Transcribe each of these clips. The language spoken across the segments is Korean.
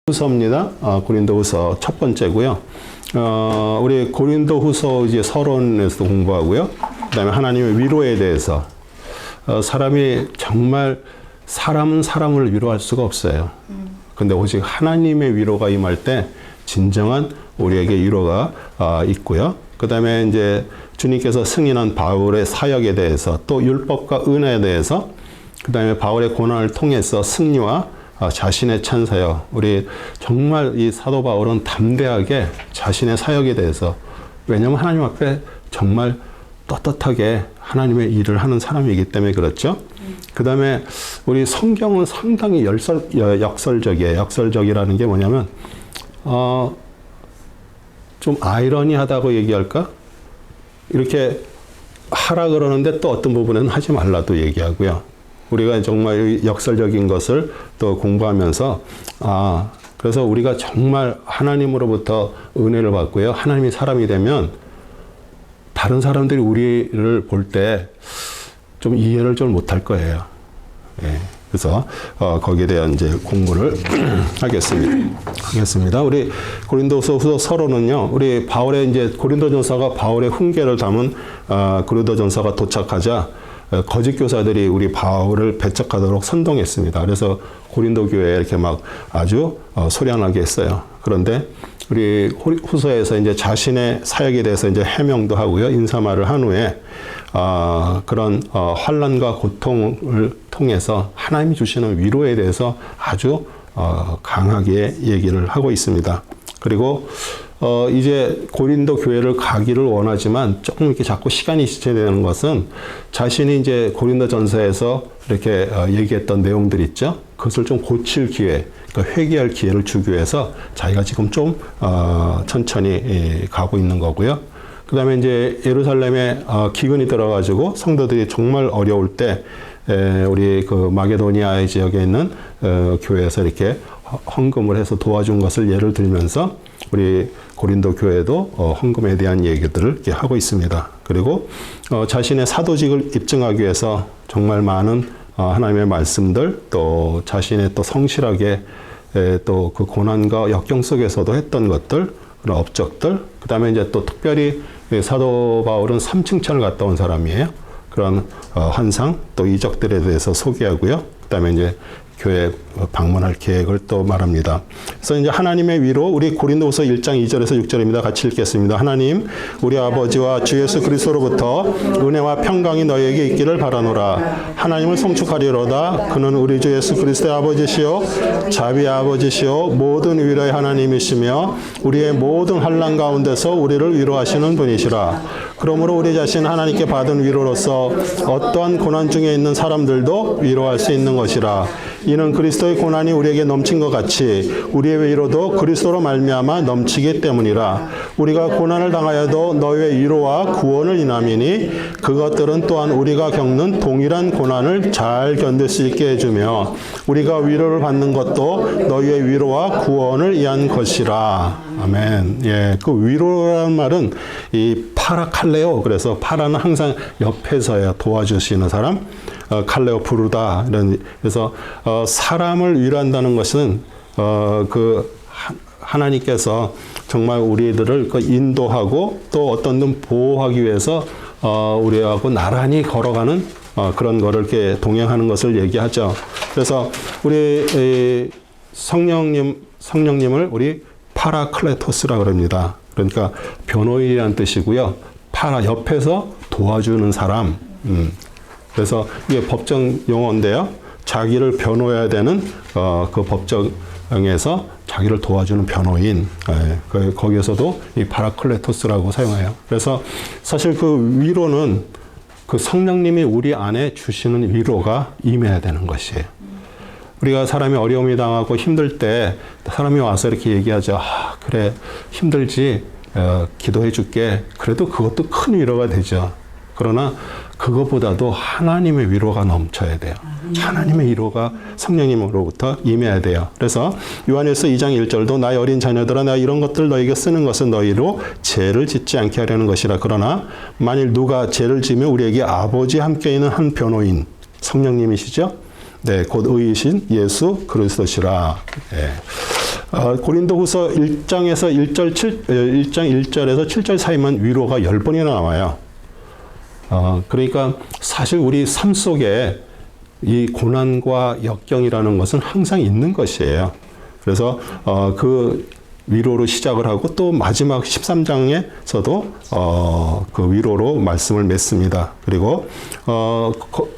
후서입니다. 고린도후서 첫 번째고요. 우리 고린도후서 이제 서론에서도 공부하고요. 그다음에 하나님의 위로에 대해서 사람이 정말 사람은 사람을 위로할 수가 없어요. 근데 오직 하나님의 위로가 임할 때 진정한 우리에게 위로가 있고요. 그다음에 이제 주님께서 승인한 바울의 사역에 대해서 또 율법과 은혜에 대해서 그다음에 바울의 고난을 통해서 승리와 자신의 찬사역. 우리 정말 이 사도 바울은 담대하게 자신의 사역에 대해서, 왜냐하면 하나님 앞에 정말 떳떳하게 하나님의 일을 하는 사람이기 때문에 그렇죠. 그 다음에 우리 성경은 상당히 역설적이에요. 역설적이라는 게 뭐냐면 좀 아이러니하다고 얘기할까? 이렇게 하라 그러는데 또 어떤 부분에는 하지 말라도 얘기하고요. 우리가 정말 역설적인 것을 또 공부하면서 그래서 우리가 정말 하나님으로부터 은혜를 받고요. 하나님이 사람이 되면 다른 사람들이 우리를 볼 때 좀 이해를 좀 못할 거예요. 예. 그래서 거기에 대한 이제 공부를 하겠습니다. 우리 고린도후서 서론은요. 우리 바울의 이제 고린도전서가 바울의 훈계를 담은 고린도전서가 도착하자 거짓 교사들이 우리 바울을 배척하도록 선동했습니다. 그래서 고린도 교회에 이렇게 막 아주 소란하게 했어요. 그런데 우리 후서에서 이제 자신의 사역에 대해서 이제 해명도 하고요. 인사말을 한 후에 그런 환난과 고통을 통해서 하나님이 주시는 위로에 대해서 아주 강하게 얘기를 하고 있습니다. 그리고 이제 고린도 교회를 가기를 원하지만 조금 이렇게 자꾸 시간이 지체되는 것은 자신이 이제 고린도 전서에서 이렇게 얘기했던 내용들 있죠. 그것을 좀 고칠 기회, 그러니까 회개할 기회를 주기 위해서 자기가 지금 좀 천천히 가고 있는 거고요. 그 다음에 이제 예루살렘에 기근이 들어가지고 성도들이 정말 어려울 때 우리 그 마게도니아 지역에 있는 교회에서 이렇게 헌금을 해서 도와준 것을 예를 들면서 우리 고린도 교회도 헌금에 대한 얘기들을 이렇게 하고 있습니다. 그리고 자신의 사도직을 입증하기 위해서 정말 많은 하나님의 말씀들, 또 자신의 또 성실하게 또 그 고난과 역경 속에서도 했던 것들, 그런 업적들, 그 다음에 이제 또 특별히 사도 바울은 삼층천을 갔다 온 사람이에요. 그런 환상, 또 이적들에 대해서 소개하고요. 그 다음에 이제 교회 방문할 계획을 또 말합니다. 그래서 이제 하나님의 위로, 우리 고린도후서 1장 2절에서 6절입니다. 같이 읽겠습니다. 하나님, 우리 아버지와 주 예수 그리스도로부터 은혜와 평강이 너희에게 있기를 바라노라. 하나님을 송축하리로다. 그는 우리 주 예수 그리스도의 아버지시요 자비의 아버지시요 모든 위로의 하나님이시며 우리의 모든 환난 가운데서 우리를 위로하시는 분이시라. 그러므로 우리 자신 하나님께 받은 위로로서 어떠한 고난 중에 있는 사람들도 위로할 수 있는 것이라. 이는 그리스도의 고난이 우리에게 넘친 것 같이 우리의 위로도 그리스도로 말미암아 넘치기 때문이라. 우리가 고난을 당하여도 너희의 위로와 구원을 인함이니 그것들은 또한 우리가 겪는 동일한 고난을 잘 견딜 수 있게 해주며 우리가 위로를 받는 것도 너희의 위로와 구원을 위한 것이라. 아멘. 예, 그 위로라는 말은 이 파라칼레오. 그래서 파라는 항상 옆에서야 도와주시는 사람. 칼레오 부르다. 이런. 그래서 사람을 위로한다는 것은 그 하나님께서 정말 우리들을 인도하고 또 어떤 분 보호하기 위해서 우리하고 나란히 걸어가는 그런 거를 이렇게 동행하는 것을 얘기하죠. 그래서 우리 성령님을 우리 파라클레토스라 그럽니다. 그러니까 변호인이라는 뜻이고요. 파라 옆에서 도와주는 사람. 그래서 이게 법정 용어인데요. 자기를 변호해야 되는 그 법정에서 자기를 도와주는 변호인. 거기에서도 이 파라클레토스라고 사용해요. 그래서 사실 그 위로는 그 성령님이 우리 안에 주시는 위로가 임해야 되는 것이에요. 우리가 사람이 어려움이 당하고 힘들 때 사람이 와서 이렇게 얘기하죠. 그래, 힘들지. 기도해 줄게. 그래도 그것도 큰 위로가 되죠. 그러나 그것보다도 하나님의 위로가 넘쳐야 돼요. 하나님의 위로가 성령님으로부터 임해야 돼요. 그래서 요한일서 2장 1절도 나의 어린 자녀들아 내가 이런 것들 너희에게 쓰는 것은 너희로 죄를 짓지 않게 하려는 것이라. 그러나 만일 누가 죄를 지으면 우리에게 아버지 함께 있는 한 변호인 성령님이시죠. 네, 곧 의이신 예수 그리스도시라. 네. 고린도후서 1장에서 1장 1절에서 7절 사이만 위로가 10번이나 나와요. 그러니까 사실 우리 삶 속에 이 고난과 역경이라는 것은 항상 있는 것이에요. 그래서 그 위로로 시작을 하고 또 마지막 13장에서도 그 위로로 말씀을 맺습니다. 그리고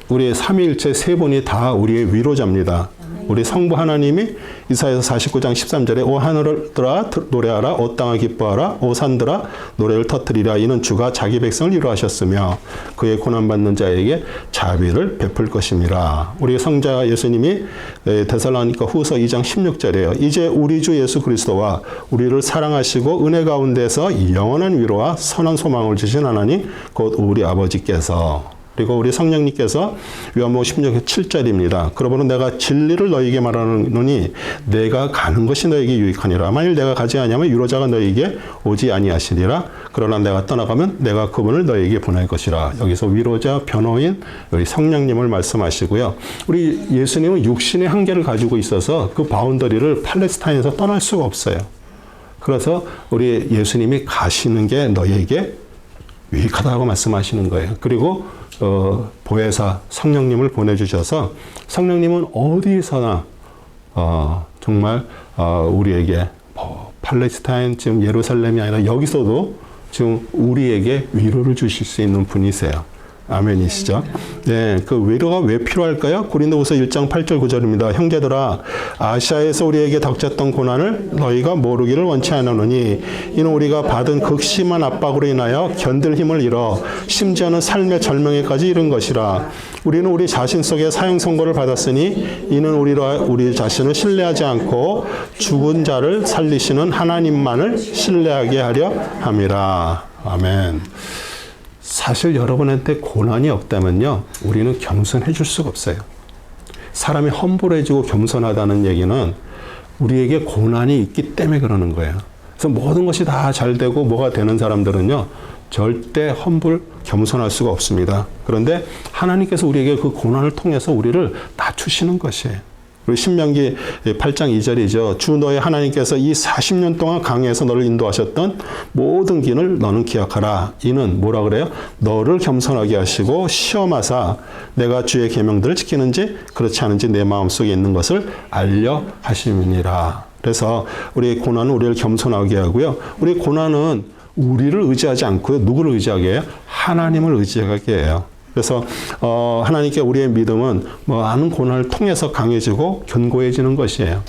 우리 삼위일체 세 분이 다 우리의 위로자입니다. 우리 성부 하나님이 이사야서 49장 13절에 오 하늘들아 노래하라, 오 땅아 기뻐하라, 오 산들아 노래를 터뜨리라. 이는 주가 자기 백성을 위로하셨으며 그의 고난받는 자에게 자비를 베풀 것임이라. 우리 성자 예수님이 데살로니가 후서 2장 16절에요. 이제 우리 주 예수 그리스도와 우리를 사랑하시고 은혜 가운데서 영원한 위로와 선한 소망을 주신 하나님 곧 우리 아버지께서, 그리고 우리 성령님께서 요한복음 16장 7절입니다. 그러므로 내가 진리를 너희에게 말하노니 내가 가는 것이 너희에게 유익하니라. 만일 내가 가지 아니하면 위로자가 너희에게 오지 아니하시리라. 그러나 내가 떠나가면 내가 그분을 너희에게 보낼 것이라. 여기서 위로자, 변호인, 우리 성령님을 말씀하시고요. 우리 예수님은 육신의 한계를 가지고 있어서 그 바운더리를 팔레스타인에서 떠날 수가 없어요. 그래서 우리 예수님이 가시는 게 너희에게 유익하다고 말씀하시는 거예요. 그리고 보혜사 성령님을 보내주셔서 성령님은 어디서나 정말 우리에게 팔레스타인 지금 예루살렘이 아니라 여기서도 지금 우리에게 위로를 주실 수 있는 분이세요. 아멘이시죠? 네, 그 위로가 왜 필요할까요? 고린도후서 1장 8절 9절입니다. 형제들아, 아시아에서 우리에게 닥쳤던 고난을 너희가 모르기를 원치 않으노니 이는 우리가 받은 극심한 압박으로 인하여 견딜 힘을 잃어 심지어는 삶의 절명에까지 이른 것이라. 우리는 우리 자신 속에 사형 선고를 받았으니 이는 우리 자신을 신뢰하지 않고 죽은 자를 살리시는 하나님만을 신뢰하게 하려 함이라. 아멘. 사실 여러분한테 고난이 없다면요, 우리는 겸손해 줄 수가 없어요. 사람이 험불해지고 겸손하다는 얘기는 우리에게 고난이 있기 때문에 그러는 거예요. 그래서 모든 것이 다 잘 되고 뭐가 되는 사람들은요, 절대 겸손할 수가 없습니다. 그런데 하나님께서 우리에게 그 고난을 통해서 우리를 낮추시는 것이에요. 그리고 신명기 8장 2절이죠. 주 너의 하나님께서 이 40년 동안 강해에서 너를 인도하셨던 모든 길을 너는 기억하라. 이는 뭐라 그래요? 너를 겸손하게 하시고 시험하사 내가 주의 계명들을 지키는지 그렇지 않은지 내 마음속에 있는 것을 알려 하심이니라. 그래서 우리 고난은 우리를 겸손하게 하고요. 우리 고난은 우리를 의지하지 않고요. 누구를 의지하게 해요? 하나님을 의지하게 해요. 그래서 하나님께 우리의 믿음은 많은 고난을 통해서 강해지고 견고해지는 것이에요.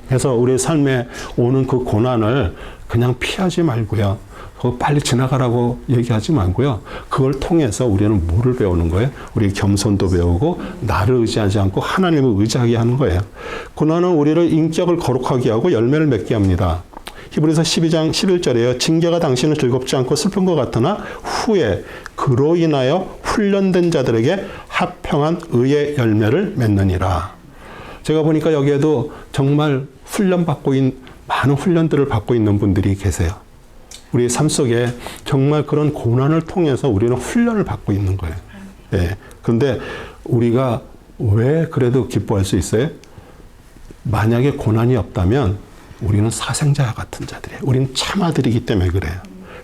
그래서 우리의 삶에 오는 그 고난을 그냥 피하지 말고요. 빨리 지나가라고 얘기하지 말고요. 그걸 통해서 우리는 뭐를 배우는 거예요? 우리 겸손도 배우고 나를 의지하지 않고 하나님을 의지하게 하는 거예요. 고난은 우리를 인격을 거룩하게 하고 열매를 맺게 합니다. 히브리서 12장 11절에요. 징계가 당신을 즐겁지 않고 슬픈 것 같으나 후에 그로 인하여 훈련된 자들에게 합평한 의의 열매를 맺느니라. 제가 보니까 여기에도 정말 많은 훈련들을 받고 있는 분들이 계세요. 우리 삶 속에 정말 그런 고난을 통해서 우리는 훈련을 받고 있는 거예요. 예. 그런데 우리가 왜 그래도 기뻐할 수 있어요? 만약에 고난이 없다면 우리는 사생자 같은 자들이에요. 우리는 참아들이기 때문에 그래요.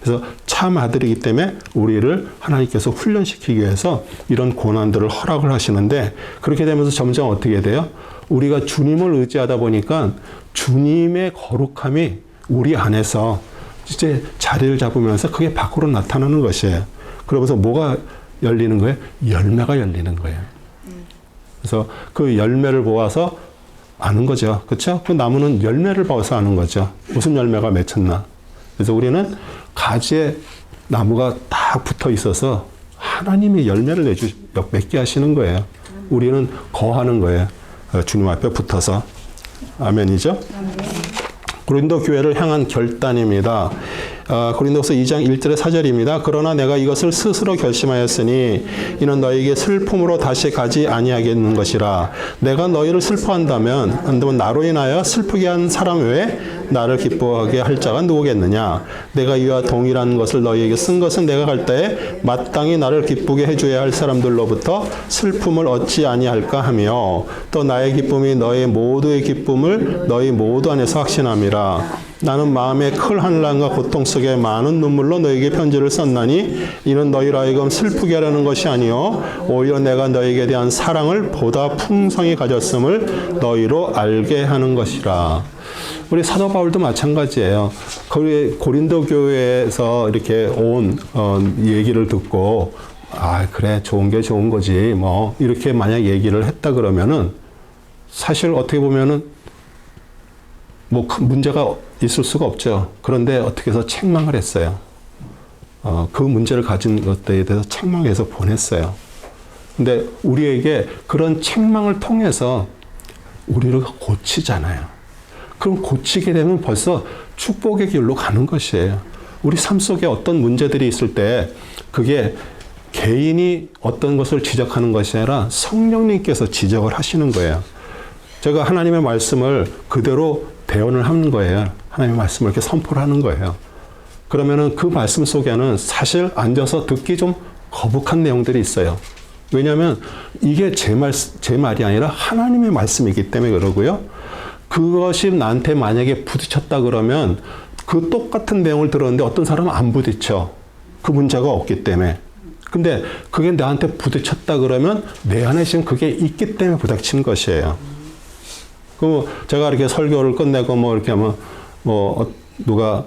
그래서 참아들이기 때문에 우리를 하나님께서 훈련시키기 위해서 이런 고난들을 허락을 하시는데, 그렇게 되면서 점점 어떻게 돼요? 우리가 주님을 의지하다 보니까 주님의 거룩함이 우리 안에서 이제 자리를 잡으면서 그게 밖으로 나타나는 것이에요. 그러면서 뭐가 열리는 거예요? 열매가 열리는 거예요. 그래서 그 열매를 보아서 아는 거죠. 그렇죠? 그 나무는 열매를 봐서 아는 거죠. 무슨 열매가 맺혔나. 그래서 우리는 가지에 나무가 딱 붙어 있어서 하나님이 열매를 맺게 하시는 거예요. 우리는 거하는 거예요. 주님 앞에 붙어서. 아멘이죠? 고린도 교회를 향한 결단입니다. 고린도서 2장 1절의 4절입니다. 그러나 내가 이것을 스스로 결심하였으니 이는 너에게 슬픔으로 다시 가지 아니하겠는 것이라. 내가 너희를 슬퍼한다면 나로 인하여 슬프게 한 사람 외에 나를 기뻐하게 할 자가 누구겠느냐? 내가 이와 동일한 것을 너희에게 쓴 것은 내가 갈 때에 마땅히 나를 기쁘게 해줘야 할 사람들로부터 슬픔을 얻지 아니할까 하며 또 나의 기쁨이 너희 모두의 기쁨을 너희 모두 안에서 확신함이라. 나는 마음의 큰 환난과 고통 속에 많은 눈물로 너에게 편지를 썼나니 이는 너희로 하여금 슬프게 하려는 것이 아니요 오히려 내가 너에게 대한 사랑을 보다 풍성히 가졌음을 너희로 알게 하는 것이라. 우리 사도 바울도 마찬가지예요. 고린도 교회에서 이렇게 온 얘기를 듣고 그래 좋은 게 좋은 거지 뭐 이렇게 만약 얘기를 했다 그러면은 사실 어떻게 보면은 뭐 큰 문제가 있을 수가 없죠. 그런데 어떻게 해서 책망을 했어요. 그 문제를 가진 것들에 대해서 책망해서 보냈어요. 근데 우리에게 그런 책망을 통해서 우리를 고치잖아요. 그럼 고치게 되면 벌써 축복의 길로 가는 것이에요. 우리 삶 속에 어떤 문제들이 있을 때 그게 개인이 어떤 것을 지적하는 것이 아니라 성령님께서 지적을 하시는 거예요. 제가 하나님의 말씀을 그대로 대언을 하는 거예요. 하나님의 말씀을 이렇게 선포를 하는 거예요. 그러면은 그 말씀 속에는 사실 앉아서 듣기 좀 거북한 내용들이 있어요. 왜냐하면 이게 제 말이 아니라 하나님의 말씀이기 때문에 그러고요. 그것이 나한테 만약에 부딪혔다 그러면 그 똑같은 내용을 들었는데 어떤 사람은 안 부딪혀. 그 문제가 없기 때문에. 근데 그게 나한테 부딪혔다 그러면 내 안에 지금 그게 있기 때문에 부닥친 것이에요. 그 제가 이렇게 설교를 끝내고 뭐 이렇게 하면 누가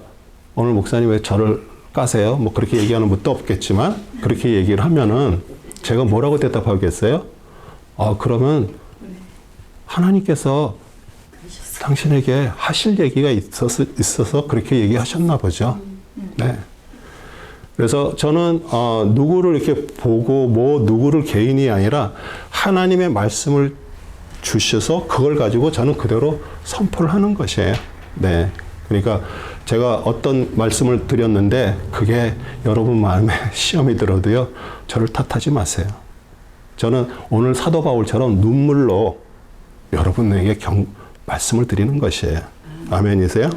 오늘 목사님 왜 저를 까세요? 뭐 그렇게 얘기하는 분도 없겠지만 그렇게 얘기를 하면은 제가 뭐라고 대답하겠어요? 그러면 하나님께서 당신에게 하실 얘기가 있어서 그렇게 얘기하셨나 보죠. 네. 그래서 저는 누구를 이렇게 보고 누구를 개인이 아니라 하나님의 말씀을 주셔서 그걸 가지고 저는 그대로 선포를 하는 것이에요. 네. 그러니까 제가 어떤 말씀을 드렸는데 그게 여러분 마음에 시험이 들어도요. 저를 탓하지 마세요. 저는 오늘 사도 바울처럼 눈물로 여러분에게 말씀을 드리는 것이에요. 아멘이세요?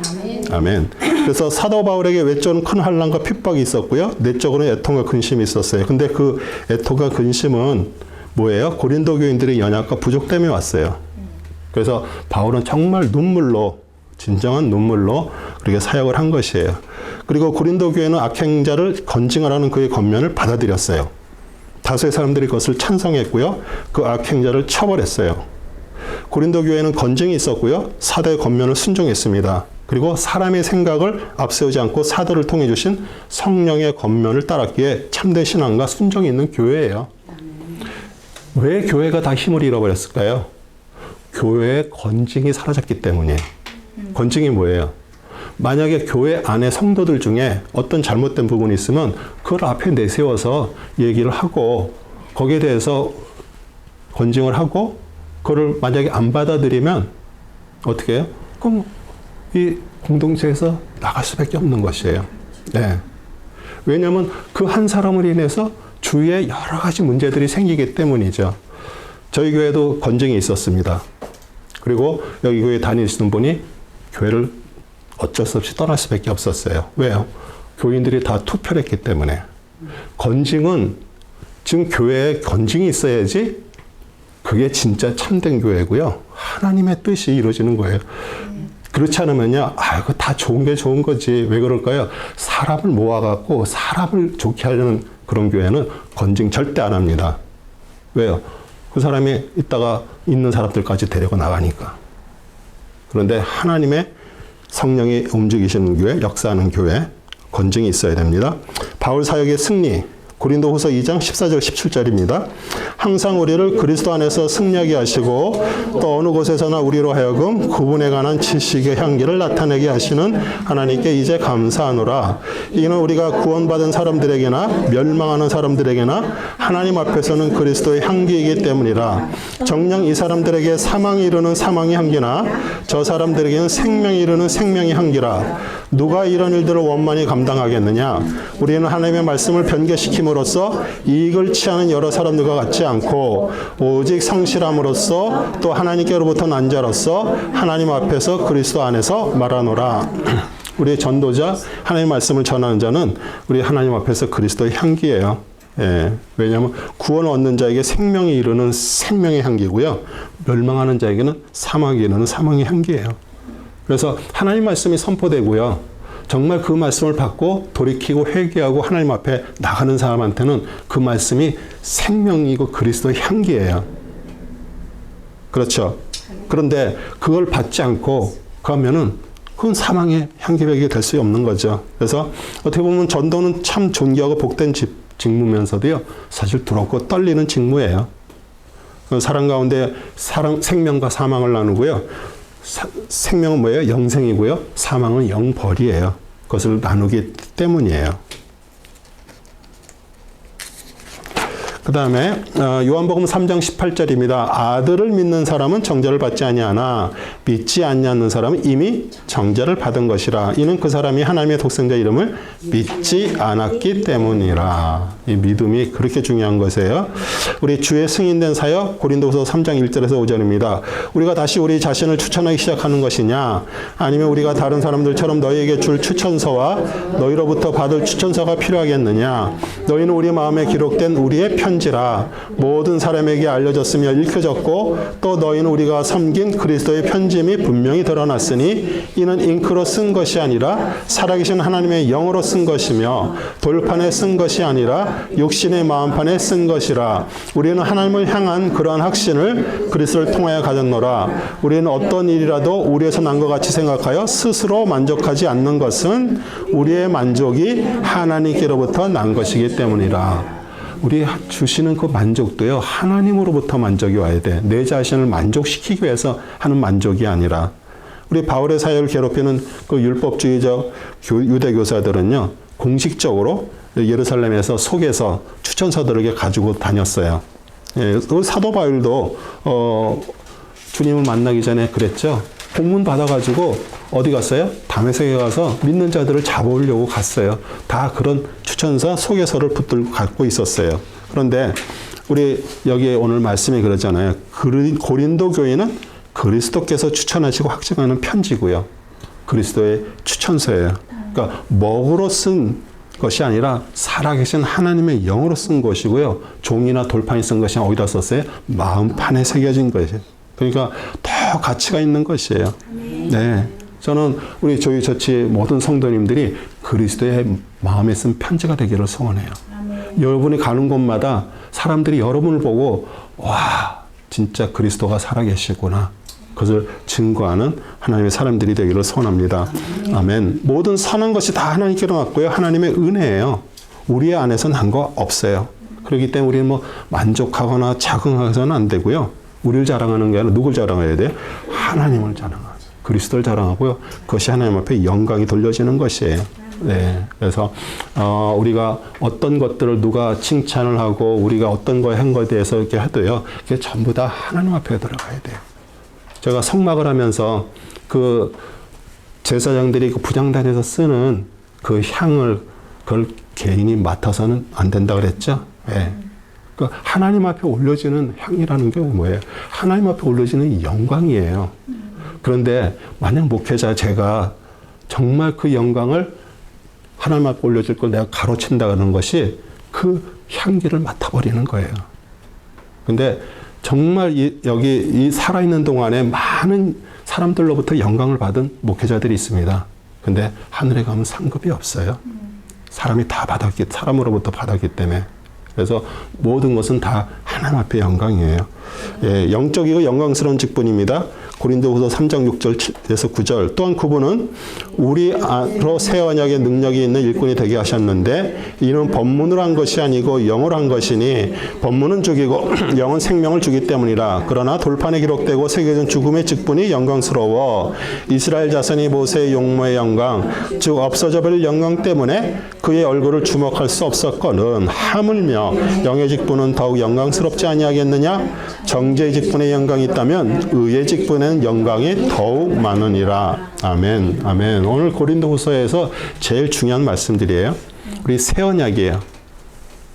아멘. 그래서 사도 바울에게 외적으로는 큰 환난과 핍박이 있었고요. 내적으로는 애통과 근심이 있었어요. 근데 그 애통과 근심은 뭐예요? 고린도 교인들의 연약과 부족 때문에 왔어요. 그래서 바울은 정말 눈물로 진정한 눈물로 그렇게 사역을 한 것이에요. 그리고 고린도 교회는 악행자를 건징하라는 그의 권면을 받아들였어요. 다수의 사람들이 그것을 찬성했고요. 그 악행자를 처벌했어요. 고린도 교회는 건증이 있었고요. 사도의 권면을 순종했습니다. 그리고 사람의 생각을 앞세우지 않고 사도를 통해 주신 성령의 권면을 따랐기에 참된 신앙과 순종이 있는 교회예요. 왜 교회가 다 힘을 잃어버렸을까요? 교회의 건증이 사라졌기 때문이에요. 건증이 뭐예요? 만약에 교회 안에 성도들 중에 어떤 잘못된 부분이 있으면 그걸 앞에 내세워서 얘기를 하고 거기에 대해서 건증을 하고 그걸 만약에 안 받아들이면 어떻게 해요? 그럼 이 공동체에서 나갈 수밖에 없는 것이에요. 네. 왜냐하면 그 한 사람으로 인해서 주위에 여러 가지 문제들이 생기기 때문이죠. 저희 교회도 건증이 있었습니다. 그리고 여기 교회 다니시는 분이 교회를 어쩔 수 없이 떠날 수밖에 없었어요. 왜요? 교인들이 다 투표를 했기 때문에. 건증은 지금 교회에 건증이 있어야지 그게 진짜 참된 교회고요. 하나님의 뜻이 이루어지는 거예요. 그렇지 않으면요, 그거 다 좋은 게 좋은 거지. 왜 그럴까요? 사람을 모아갖고 사람을 좋게 하려는 그런 교회는 건증 절대 안 합니다. 왜요? 그 사람이 있다가 있는 사람들까지 데리고 나가니까. 그런데 하나님의 성령이 움직이시는 교회, 역사하는 교회, 건증이 있어야 됩니다. 바울 사역의 승리, 고린도후서 2장 14절 17절입니다. 항상 우리를 그리스도 안에서 승리하게 하시고 또 어느 곳에서나 우리로 하여금 그분에 관한 지식의 향기를 나타내게 하시는 하나님께 이제 감사하노라. 이는 우리가 구원받은 사람들에게나 멸망하는 사람들에게나 하나님 앞에서는 그리스도의 향기이기 때문이라. 정녕 이 사람들에게 사망이 이르는 사망의 향기나 저 사람들에게는 생명이 이르는 생명의 향기라. 누가 이런 일들을 원만히 감당하겠느냐? 우리는 하나님의 말씀을 변개시킴으로 섬김으로써 이익을 취하는 여러 사람들과 같지 않고 오직 성실함으로써 또 하나님께로부터 난 자로서 하나님 앞에서 그리스도 안에서 말하노라. 우리 전도자, 하나님 말씀을 전하는 자는 우리 하나님 앞에서 그리스도의 향기예요. 예, 왜냐하면 구원을 얻는 자에게 생명이 이르는 생명의 향기고요. 멸망하는 자에게는 사망이 이르는 사망의 향기예요. 그래서 하나님 말씀이 선포되고요. 정말 그 말씀을 받고 돌이키고 회개하고 하나님 앞에 나가는 사람한테는 그 말씀이 생명이고 그리스도의 향기예요. 그렇죠. 그런데 그걸 받지 않고 그러면은 그건 사망의 향기백이 될 수 없는 거죠. 그래서 어떻게 보면 전도는 참 존귀하고 복된 직무면서도요, 사실 두렵고 떨리는 직무예요. 사람 가운데 생명과 사망을 나누고요. 생명은 뭐예요? 영생이고요. 사망은 영벌이에요. 그것을 나누기 때문이에요. 그 다음에 요한복음 3장 18절입니다. 아들을 믿는 사람은 정죄를 받지 아니하나 믿지 아니하는 사람은 이미 정죄를 받은 것이라. 이는 그 사람이 하나님의 독생자 이름을 믿지 않았기 때문이라. 이 믿음이 그렇게 중요한 것이에요. 우리 주의 승인된 사역 고린도후서 3장 1절에서 5절입니다. 우리가 다시 우리 자신을 추천하기 시작하는 것이냐, 아니면 우리가 다른 사람들처럼 너희에게 줄 추천서와 너희로부터 받을 추천서가 필요하겠느냐. 너희는 우리 마음에 기록된 우리의 편지라 모든 사람에게 알려졌으며 읽혀졌고 또 너희는 우리가 섬긴 그리스도의 편짐이 분명히 드러났으니 이는 잉크로 쓴 것이 아니라 살아계신 하나님의 영으로 쓴 것이며 돌판에 쓴 것이 아니라 육신의 마음판에 쓴 것이라. 우리는 하나님을 향한 그러한 확신을 그리스도를 통하여 가졌노라. 우리는 어떤 일이라도 우리에서 난 것 같이 생각하여 스스로 만족하지 않는 것은 우리의 만족이 하나님께로부터 난 것이기 때문이라. 우리 주시는 그 만족도요, 하나님으로부터 만족이 와야 돼. 내 자신을 만족시키기 위해서 하는 만족이 아니라. 우리 바울의 사역을 괴롭히는 그 율법주의적 유대 교사들은요, 공식적으로 예루살렘에서 속에서 추천서들에게 가지고 다녔어요. 예, 사도 바울도 주님을 만나기 전에 그랬죠. 공문 받아가지고 어디 갔어요? 다메섹에 가서 믿는 자들을 잡아오려고 갔어요. 다 그런 추천서, 소개서를 붙들고 갖고 있었어요. 그런데 우리 여기에 오늘 말씀이 그러잖아요. 고린도 교회는 그리스도께서 추천하시고 확증하는 편지고요. 그리스도의 추천서예요. 그러니까 먹으로 쓴 것이 아니라 살아계신 하나님의 영으로 쓴 것이고요. 종이나 돌판이 쓴 것이 어디다 썼어요? 마음판에 새겨진 것이에요. 그러니까 더 가치가 있는 것이에요. 네, 저는 우리 조이 처치 모든 성도님들이 그리스도의 마음에 쓴 편지가 되기를 소원해요. 여러분이 가는 곳마다 사람들이 여러분을 보고 와, 진짜 그리스도가 살아계시구나. 그것을 증거하는 하나님의 사람들이 되기를 소원합니다. 아멘. 모든 선한 것이 다 하나님께로 왔고요. 하나님의 은혜예요. 우리 안에서 난 거 없어요. 그렇기 때문에 우리는 뭐 만족하거나 자긍하서는 안 되고요. 우리를 자랑하는 게 아니라 누굴 자랑해야 돼요? 하나님을 자랑하죠. 그리스도를 자랑하고요. 그것이 하나님 앞에 영광이 돌려지는 것이에요. 네. 그래서 우리가 어떤 것들을 누가 칭찬을 하고 우리가 어떤 거에 한 거에 대해서 이렇게 해도요. 그게 전부 다 하나님 앞에 들어가야 돼요. 제가 성막을 하면서 그 제사장들이 그 부장단에서 쓰는 그 향을 그걸 개인이 맡아서는 안 된다 그랬죠. 네. 하나님 앞에 올려지는 향이라는 게 뭐예요? 하나님 앞에 올려지는 영광이에요. 그런데 만약 목회자 제가 정말 그 영광을 하나님 앞에 올려질 걸 내가 가로챈다는 것이 그 향기를 맡아버리는 거예요. 근데 정말 여기 이 살아있는 동안에 많은 사람들로부터 영광을 받은 목회자들이 있습니다. 근데 하늘에 가면 상급이 없어요. 사람이 다 받았기, 사람으로부터 받았기 때문에. 그래서 모든 것은 다 하나님 앞에 영광이에요. 예, 영적이고 영광스러운 직분입니다. 고린도후서 3장 6절에서 9절. 또한 그분은 우리 안으로 새 언약의 능력이 있는 일꾼이 되게 하셨는데 이는 법문으로 한 것이 아니고 영으로 한 것이니 법문은 죽이고 영은 생명을 주기 때문이라. 그러나 돌판에 기록되고 새겨진 죽음의 직분이 영광스러워 이스라엘 자손이 모세의 용모의 영광 즉 없어져 버릴 영광 때문에 그의 얼굴을 주목할 수 없었거늘 하물며 영의 직분은 더욱 영광스럽지 아니하겠느냐. 정죄의 직분의 영광이 있다면 의의 직분에는 영광이 더욱 많으니라. 아멘. 아멘. 오늘 고린도후서에서 제일 중요한 말씀들이에요. 우리 새 언약이에요.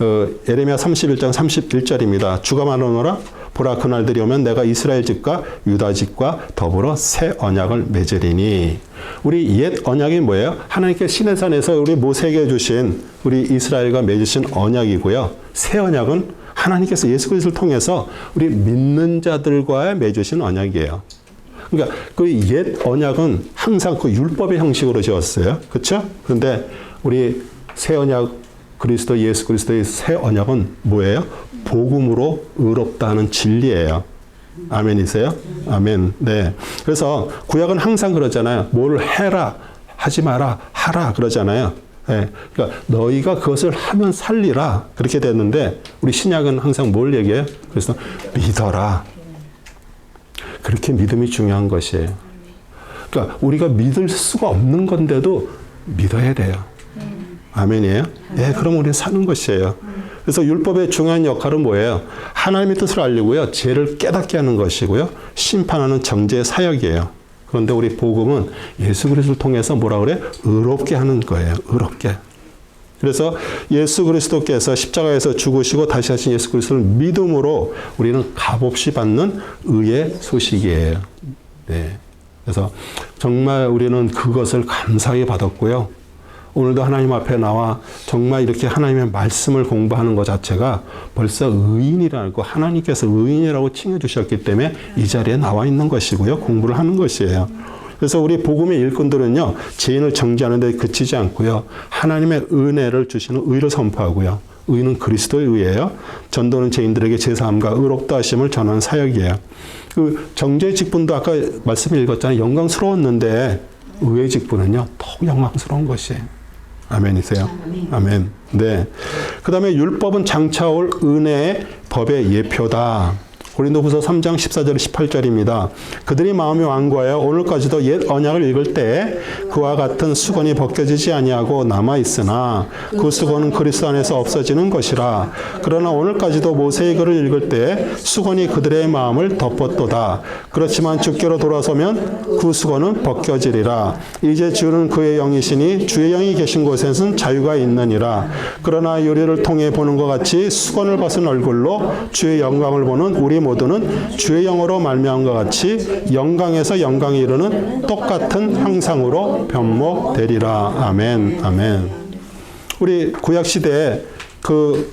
예레미야 31장 31절입니다. 주가 말하노라 보라 그날들이 오면 내가 이스라엘 집과 유다 집과 더불어 새 언약을 맺으리니. 우리 옛 언약이 뭐예요? 하나님께 시내산에서 우리 모세에게 주신 우리 이스라엘과 맺으신 언약이고요. 새 언약은 하나님께서 예수 그리스도를 통해서 우리 믿는 자들과 맺으신 언약이에요. 그러니까 그 옛 언약은 항상 그 율법의 형식으로 지었어요. 그렇죠? 그런데 우리 새 언약 그리스도 예수 그리스도의 새 언약은 뭐예요? 복음으로 의롭다는 진리예요. 아멘이세요? 아멘. 네. 그래서 구약은 항상 그러잖아요. 뭘 해라, 하지 마라, 하라 그러잖아요. 네. 그러니까 너희가 그것을 하면 살리라 그렇게 됐는데 우리 신약은 항상 뭘 얘기해요? 그래서 믿어라. 그렇게 믿음이 중요한 것이에요. 그러니까 우리가 믿을 수가 없는 건데도 믿어야 돼요. 아멘이에요? 예, 그럼 우리는 사는 것이에요. 그래서 율법의 중요한 역할은 뭐예요? 하나님의 뜻을 알리고요. 죄를 깨닫게 하는 것이고요. 심판하는 정죄의 사역이에요. 그런데 우리 복음은 예수 그리스도를 통해서 뭐라 그래? 의롭게 하는 거예요. 의롭게. 그래서 예수 그리스도께서 십자가에서 죽으시고 다시 하신 예수 그리스도를 믿음으로 우리는 값없이 받는 의의 소식이에요. 네. 그래서 정말 우리는 그것을 감사히 받았고요. 오늘도 하나님 앞에 나와 정말 이렇게 하나님의 말씀을 공부하는 것 자체가 벌써 의인이라는 거, 하나님께서 의인이라고 칭해 주셨기 때문에 이 자리에 나와 있는 것이고요. 공부를 하는 것이에요. 그래서 우리 복음의 일꾼들은요, 죄인을 정죄하는 데 그치지 않고요. 하나님의 은혜를 주시는 의를 선포하고요. 의는 그리스도의 의예요. 전도는 죄인들에게 제사함과 의롭다 하심을 전하는 사역이에요. 그 정죄의 직분도 아까 말씀 읽었잖아요. 영광스러웠는데 의의 직분은요, 더욱 영광스러운 것이에요. 아멘이세요? 아멘. 네. 그 다음에 율법은 장차올 은혜의 법의 예표다. 고린도후서 3장 14절 18절입니다. 그들이 마음이 완고하여 오늘까지도 옛 언약을 읽을 때 그와 같은 수건이 벗겨지지 아니하고 남아 있으나 그 수건은 그리스도 안에서 없어지는 것이라. 그러나 오늘까지도 모세의 글을 읽을 때 수건이 그들의 마음을 덮었도다. 그렇지만 주께로 돌아서면 그 수건은 벗겨지리라. 이제 주는 그의 영이시니 주의 영이 계신 곳에는 자유가 있느니라. 그러나 유리를 통해 보는 것 같이 수건을 벗은 얼굴로 주의 영광을 보는 우리 모두는 주의 영으로 말미암은 것 같이 영광에서 영광에 이르는 똑같은 형상으로 변모되리라. 아멘. 아멘. 우리 구약 시대에 그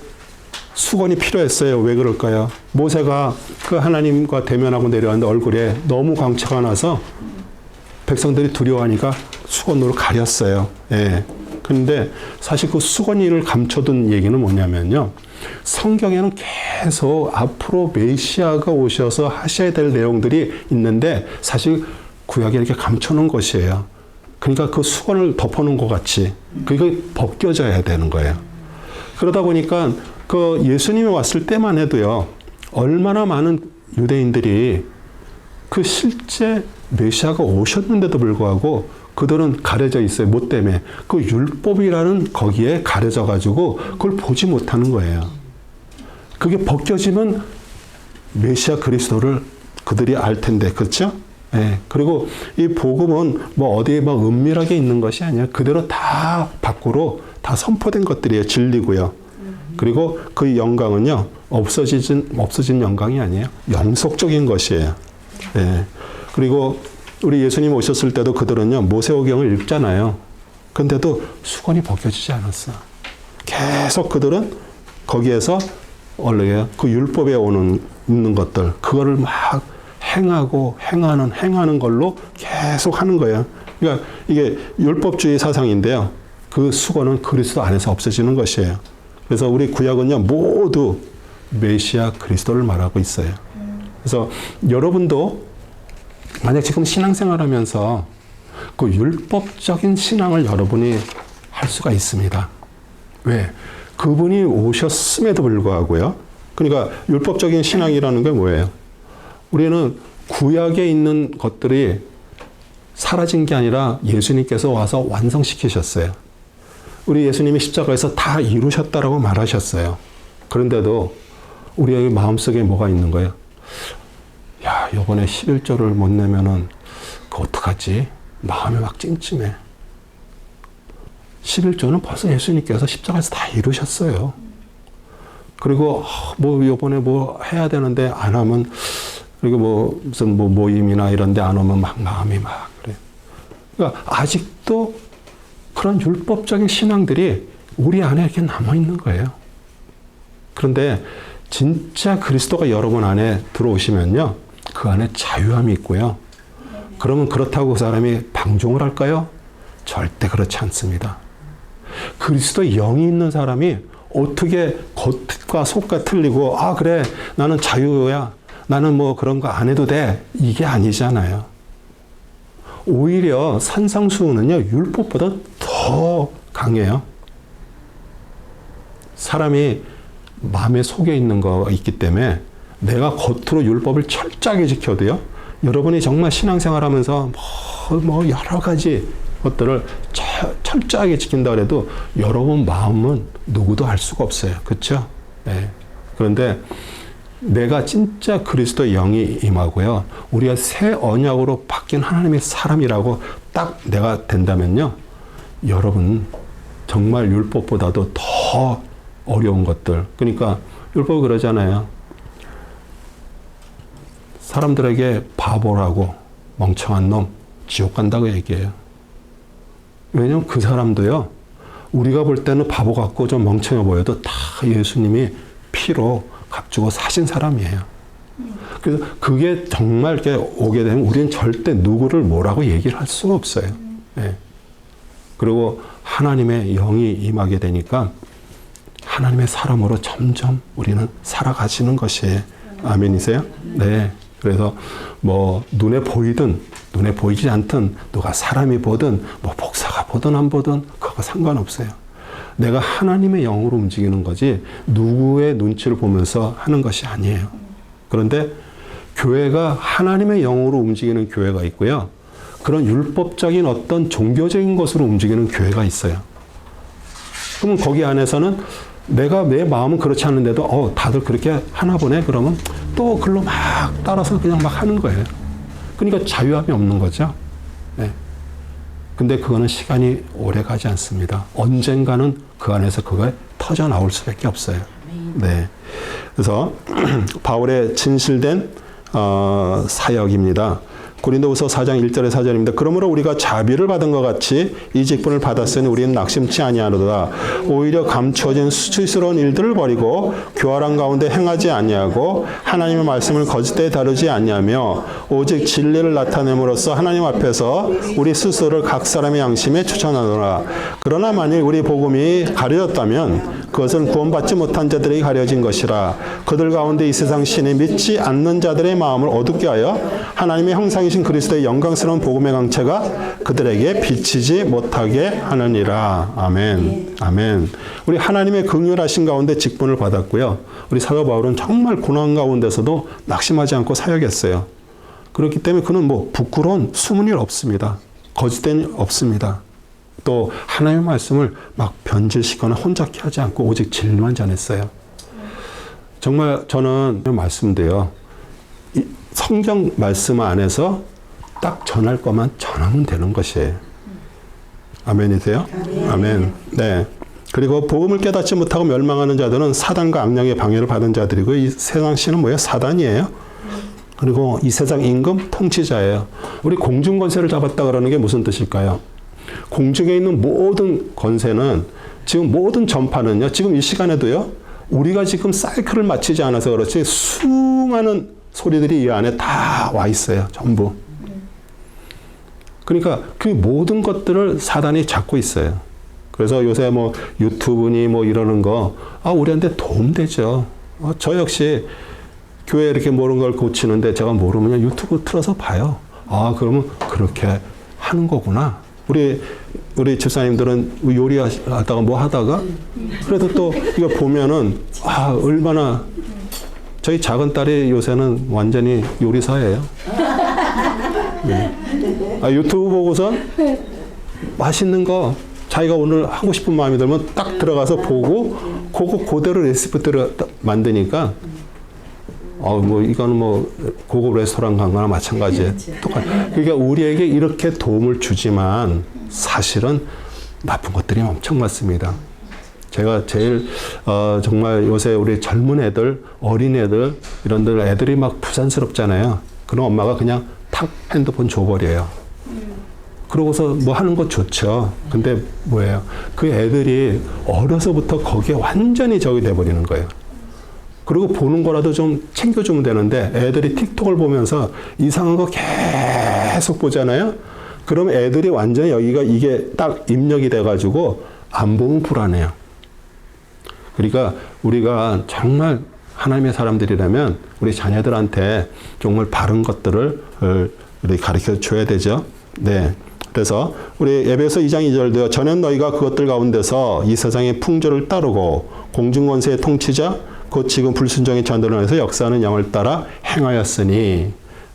수건이 필요했어요. 왜 그럴까요? 모세가 그 하나님과 대면하고 내려왔는데 얼굴에 너무 광채가 나서 백성들이 두려워하니까 수건으로 가렸어요. 예. 그런데 사실 그 수건이를 감춰둔 얘기는 뭐냐면요. 성경에는 계속 앞으로 메시아가 오셔서 하셔야 될 내용들이 있는데 사실 구약에 이렇게 감춰놓은 것이에요. 그러니까 그 수건을 덮어놓은 것 같이 그게 벗겨져야 되는 거예요. 그러다 보니까 그 예수님이 왔을 때만 해도요. 얼마나 많은 유대인들이 그 실제 메시아가 오셨는데도 불구하고 그들은 가려져 있어요. 뭐 때문에? 그 율법이라는 거기에 가려져 가지고 그걸 보지 못하는 거예요. 그게 벗겨지면 메시아 그리스도를 그들이 알 텐데, 그렇죠? 예. 그리고 이 복음은 뭐 어디에 막 은밀하게 있는 것이 아니라 그대로 다 밖으로 다 선포된 것들이에요. 진리고요. 그리고 그 영광은요, 없어진 영광이 아니에요. 영속적인 것이에요. 예. 그리고 우리 예수님 오셨을 때도 그들은요, 모세오경을 읽잖아요. 근데도 수건이 벗겨지지 않았어. 계속 그들은 거기에서 그 율법에 있는 것들, 그거를 막 행하는 걸로 계속 하는 거예요. 그러니까 이게 율법주의 사상인데요. 그 수건은 그리스도 안에서 없어지는 것이에요. 그래서 우리 구약은요, 모두 메시아 그리스도를 말하고 있어요. 그래서 여러분도 만약 지금 신앙생활 하면서 그 율법적인 신앙을 여러분이 할 수가 있습니다. 왜? 그분이 오셨음에도 불구하고요. 그러니까 율법적인 신앙이라는 게 뭐예요? 우리는 구약에 있는 것들이 사라진 게 아니라 예수님께서 와서 완성시키셨어요. 우리 예수님이 십자가에서 다 이루셨다라고 말하셨어요. 그런데도 우리의 마음속에 뭐가 있는 거예요? 야, 이번에 11조를 못 내면은 그거 어떡하지? 마음이 막 찜찜해. 11조는 벌써 예수님께서 십자가에서 다 이루셨어요. 그리고 뭐 요번에 뭐 해야 되는데 안 하면, 그리고 뭐 무슨 뭐 모임이나 이런 데 안 오면 막 마음이 막 그래요. 그러니까 아직도 그런 율법적인 신앙들이 우리 안에 이렇게 남아 있는 거예요. 그런데 진짜 그리스도가 여러분 안에 들어오시면요, 그 안에 자유함이 있고요. 그러면 그렇다고 그 사람이 방종을 할까요? 절대 그렇지 않습니다. 그리스도의 영이 있는 사람이 어떻게 겉과 속과 틀리고, 아 그래 나는 자유야, 나는 뭐 그런 거 안 해도 돼, 이게 아니잖아요. 오히려 산상수훈은요, 율법보다 더 강해요. 사람이 마음에 속에 있는 거가 있기 때문에 내가 겉으로 율법을 철저하게 지켜도요, 여러분이 정말 신앙생활하면서 뭐 여러 가지 것들을 철저하게 지킨다 그래도 여러분 마음은 누구도 알 수가 없어요. 그렇죠? 네. 그런데 내가 진짜 그리스도의 영이 임하고요, 우리가 새 언약으로 바뀐 하나님의 사람이라고 딱 내가 된다면요, 여러분 정말 율법보다도 더 어려운 것들. 그러니까 율법이 그러잖아요. 사람들에게 바보라고, 멍청한 놈, 지옥 간다고 얘기해요. 왜냐면 그 사람도요, 우리가 볼 때는 바보 같고 좀 멍청해 보여도 다 예수님이 피로 값주고 사신 사람이에요. 그래서 그게 정말 이렇게 오게 되면 우리는 절대 누구를 뭐라고 얘기를 할 수가 없어요. 네. 그리고 하나님의 영이 임하게 되니까 하나님의 사람으로 점점 우리는 살아가시는 것이에요. 아멘이세요? 네. 그래서 뭐 눈에 보이든 눈에 보이지 않든, 누가 사람이 보든 뭐 목사가 보든 안 보든 그거 상관없어요. 내가 하나님의 영으로 움직이는 거지 누구의 눈치를 보면서 하는 것이 아니에요. 그런데 교회가 하나님의 영으로 움직이는 교회가 있고요, 그런 율법적인 어떤 종교적인 것으로 움직이는 교회가 있어요. 그럼 거기 안에서는 내가 내 마음은 그렇지 않은데도 다들 그렇게 하나 보네, 그러면 또 글로 막 따라서 그냥 막 하는 거예요. 그러니까 자유함이 없는 거죠. 네. 근데 그거는 시간이 오래 가지 않습니다. 언젠가는 그 안에서 그거에 터져 나올 수밖에 없어요. 네. 그래서 바울의 진실된 사역입니다. 고린도후서 4장 1절의 4절입니다. 그러므로 우리가 자비를 받은 것 같이 이 직분을 받았으니 우리는 낙심치 아니하노라. 오히려 감추어진 수치스러운 일들을 버리고 교활한 가운데 행하지 아니하고 하나님의 말씀을 거짓되이 다루지 아니하며 오직 진리를 나타냄으로써 하나님 앞에서 우리 스스로를 각 사람의 양심에 추천하노라. 그러나 만일 우리 복음이 가려졌다면 그것은 구원받지 못한 자들에게 가려진 것이라. 그들 가운데 이 세상 신이 믿지 않는 자들의 마음을 어둡게 하여 하나님의 형상이신 그리스도의 영광스러운 복음의 강체가 그들에게 비치지 못하게 하느니라. 아멘. 아멘. 우리 하나님의 긍휼하신 가운데 직분을 받았고요, 우리 사도 바울은 정말 고난 가운데서도 낙심하지 않고 사역했어요. 그렇기 때문에 그는 뭐 부끄러운 숨은 일 없습니다. 거짓된 일 없습니다. 또 하나님의 말씀을 막 변질시거나 혼잡케 하지 않고 오직 진리만 전했어요. 정말 저는 말씀도요, 이 성경 말씀 안에서 딱 전할 것만 전하면 되는 것이에요. 아멘이세요? 아멘. 네. 그리고 복음을 깨닫지 못하고 멸망하는 자들은 사단과 악령의 방해를 받은 자들이고, 이 세상 신은 뭐예요? 사단이에요. 그리고 이 세상 임금 통치자예요. 우리 공중 권세를 잡았다 그러는 게 무슨 뜻일까요? 공중에 있는 모든 권세는, 지금 모든 전파는요, 지금 이 시간에도요, 우리가 지금 사이클을 마치지 않아서 그렇지 수많은 소리들이 이 안에 다 와 있어요. 전부. 그러니까 그 모든 것들을 사단이 잡고 있어요. 그래서 요새 뭐 유튜브니 뭐 이러는 거, 우리한테 도움되죠. 저 역시 교회 이렇게 모르는 걸 고치는데 제가 모르면 유튜브 틀어서 봐요. 그러면 그렇게 하는 거구나. 우리 집사님들은 요리하다가 뭐 하다가 그래도 또 이거 보면은 얼마나, 저희 작은 딸이 요새는 완전히 요리사예요. 네. 유튜브 보고선 맛있는 거 자기가 오늘 하고 싶은 마음이 들면 딱 들어가서 보고 그거 그대로 레시피를 만드니까 뭐 이거는 뭐 고급 레스토랑 간 거나 마찬가지예요. 그러니까 우리에게 이렇게 도움을 주지만 사실은 나쁜 것들이 엄청 많습니다. 제가 제일 정말 요새 우리 젊은 애들, 어린 애들 이런 애들이 막 부산스럽잖아요. 그럼 엄마가 그냥 탁 핸드폰 줘버려요. 그러고서 뭐 하는 거 좋죠. 근데 뭐예요? 그 애들이 어려서부터 거기에 완전히 적이 돼버리는 거예요. 그리고 보는 거라도 좀 챙겨주면 되는데 애들이 틱톡을 보면서 이상한 거 계속 보잖아요. 그럼 애들이 완전히 여기가 이게 딱 입력이 돼가지고 안 보면 불안해요. 그러니까 우리가 정말 하나님의 사람들이라면 우리 자녀들한테 정말 바른 것들을 가르쳐 줘야 되죠. 네. 그래서 우리 에베소 2장 2절도요. 전에 너희가 그것들 가운데서 이 세상의 풍조를 따르고 공중권세의 통치자 곧 지금 불순종의 전도를 해서 역사하는 영을 따라 행하였으니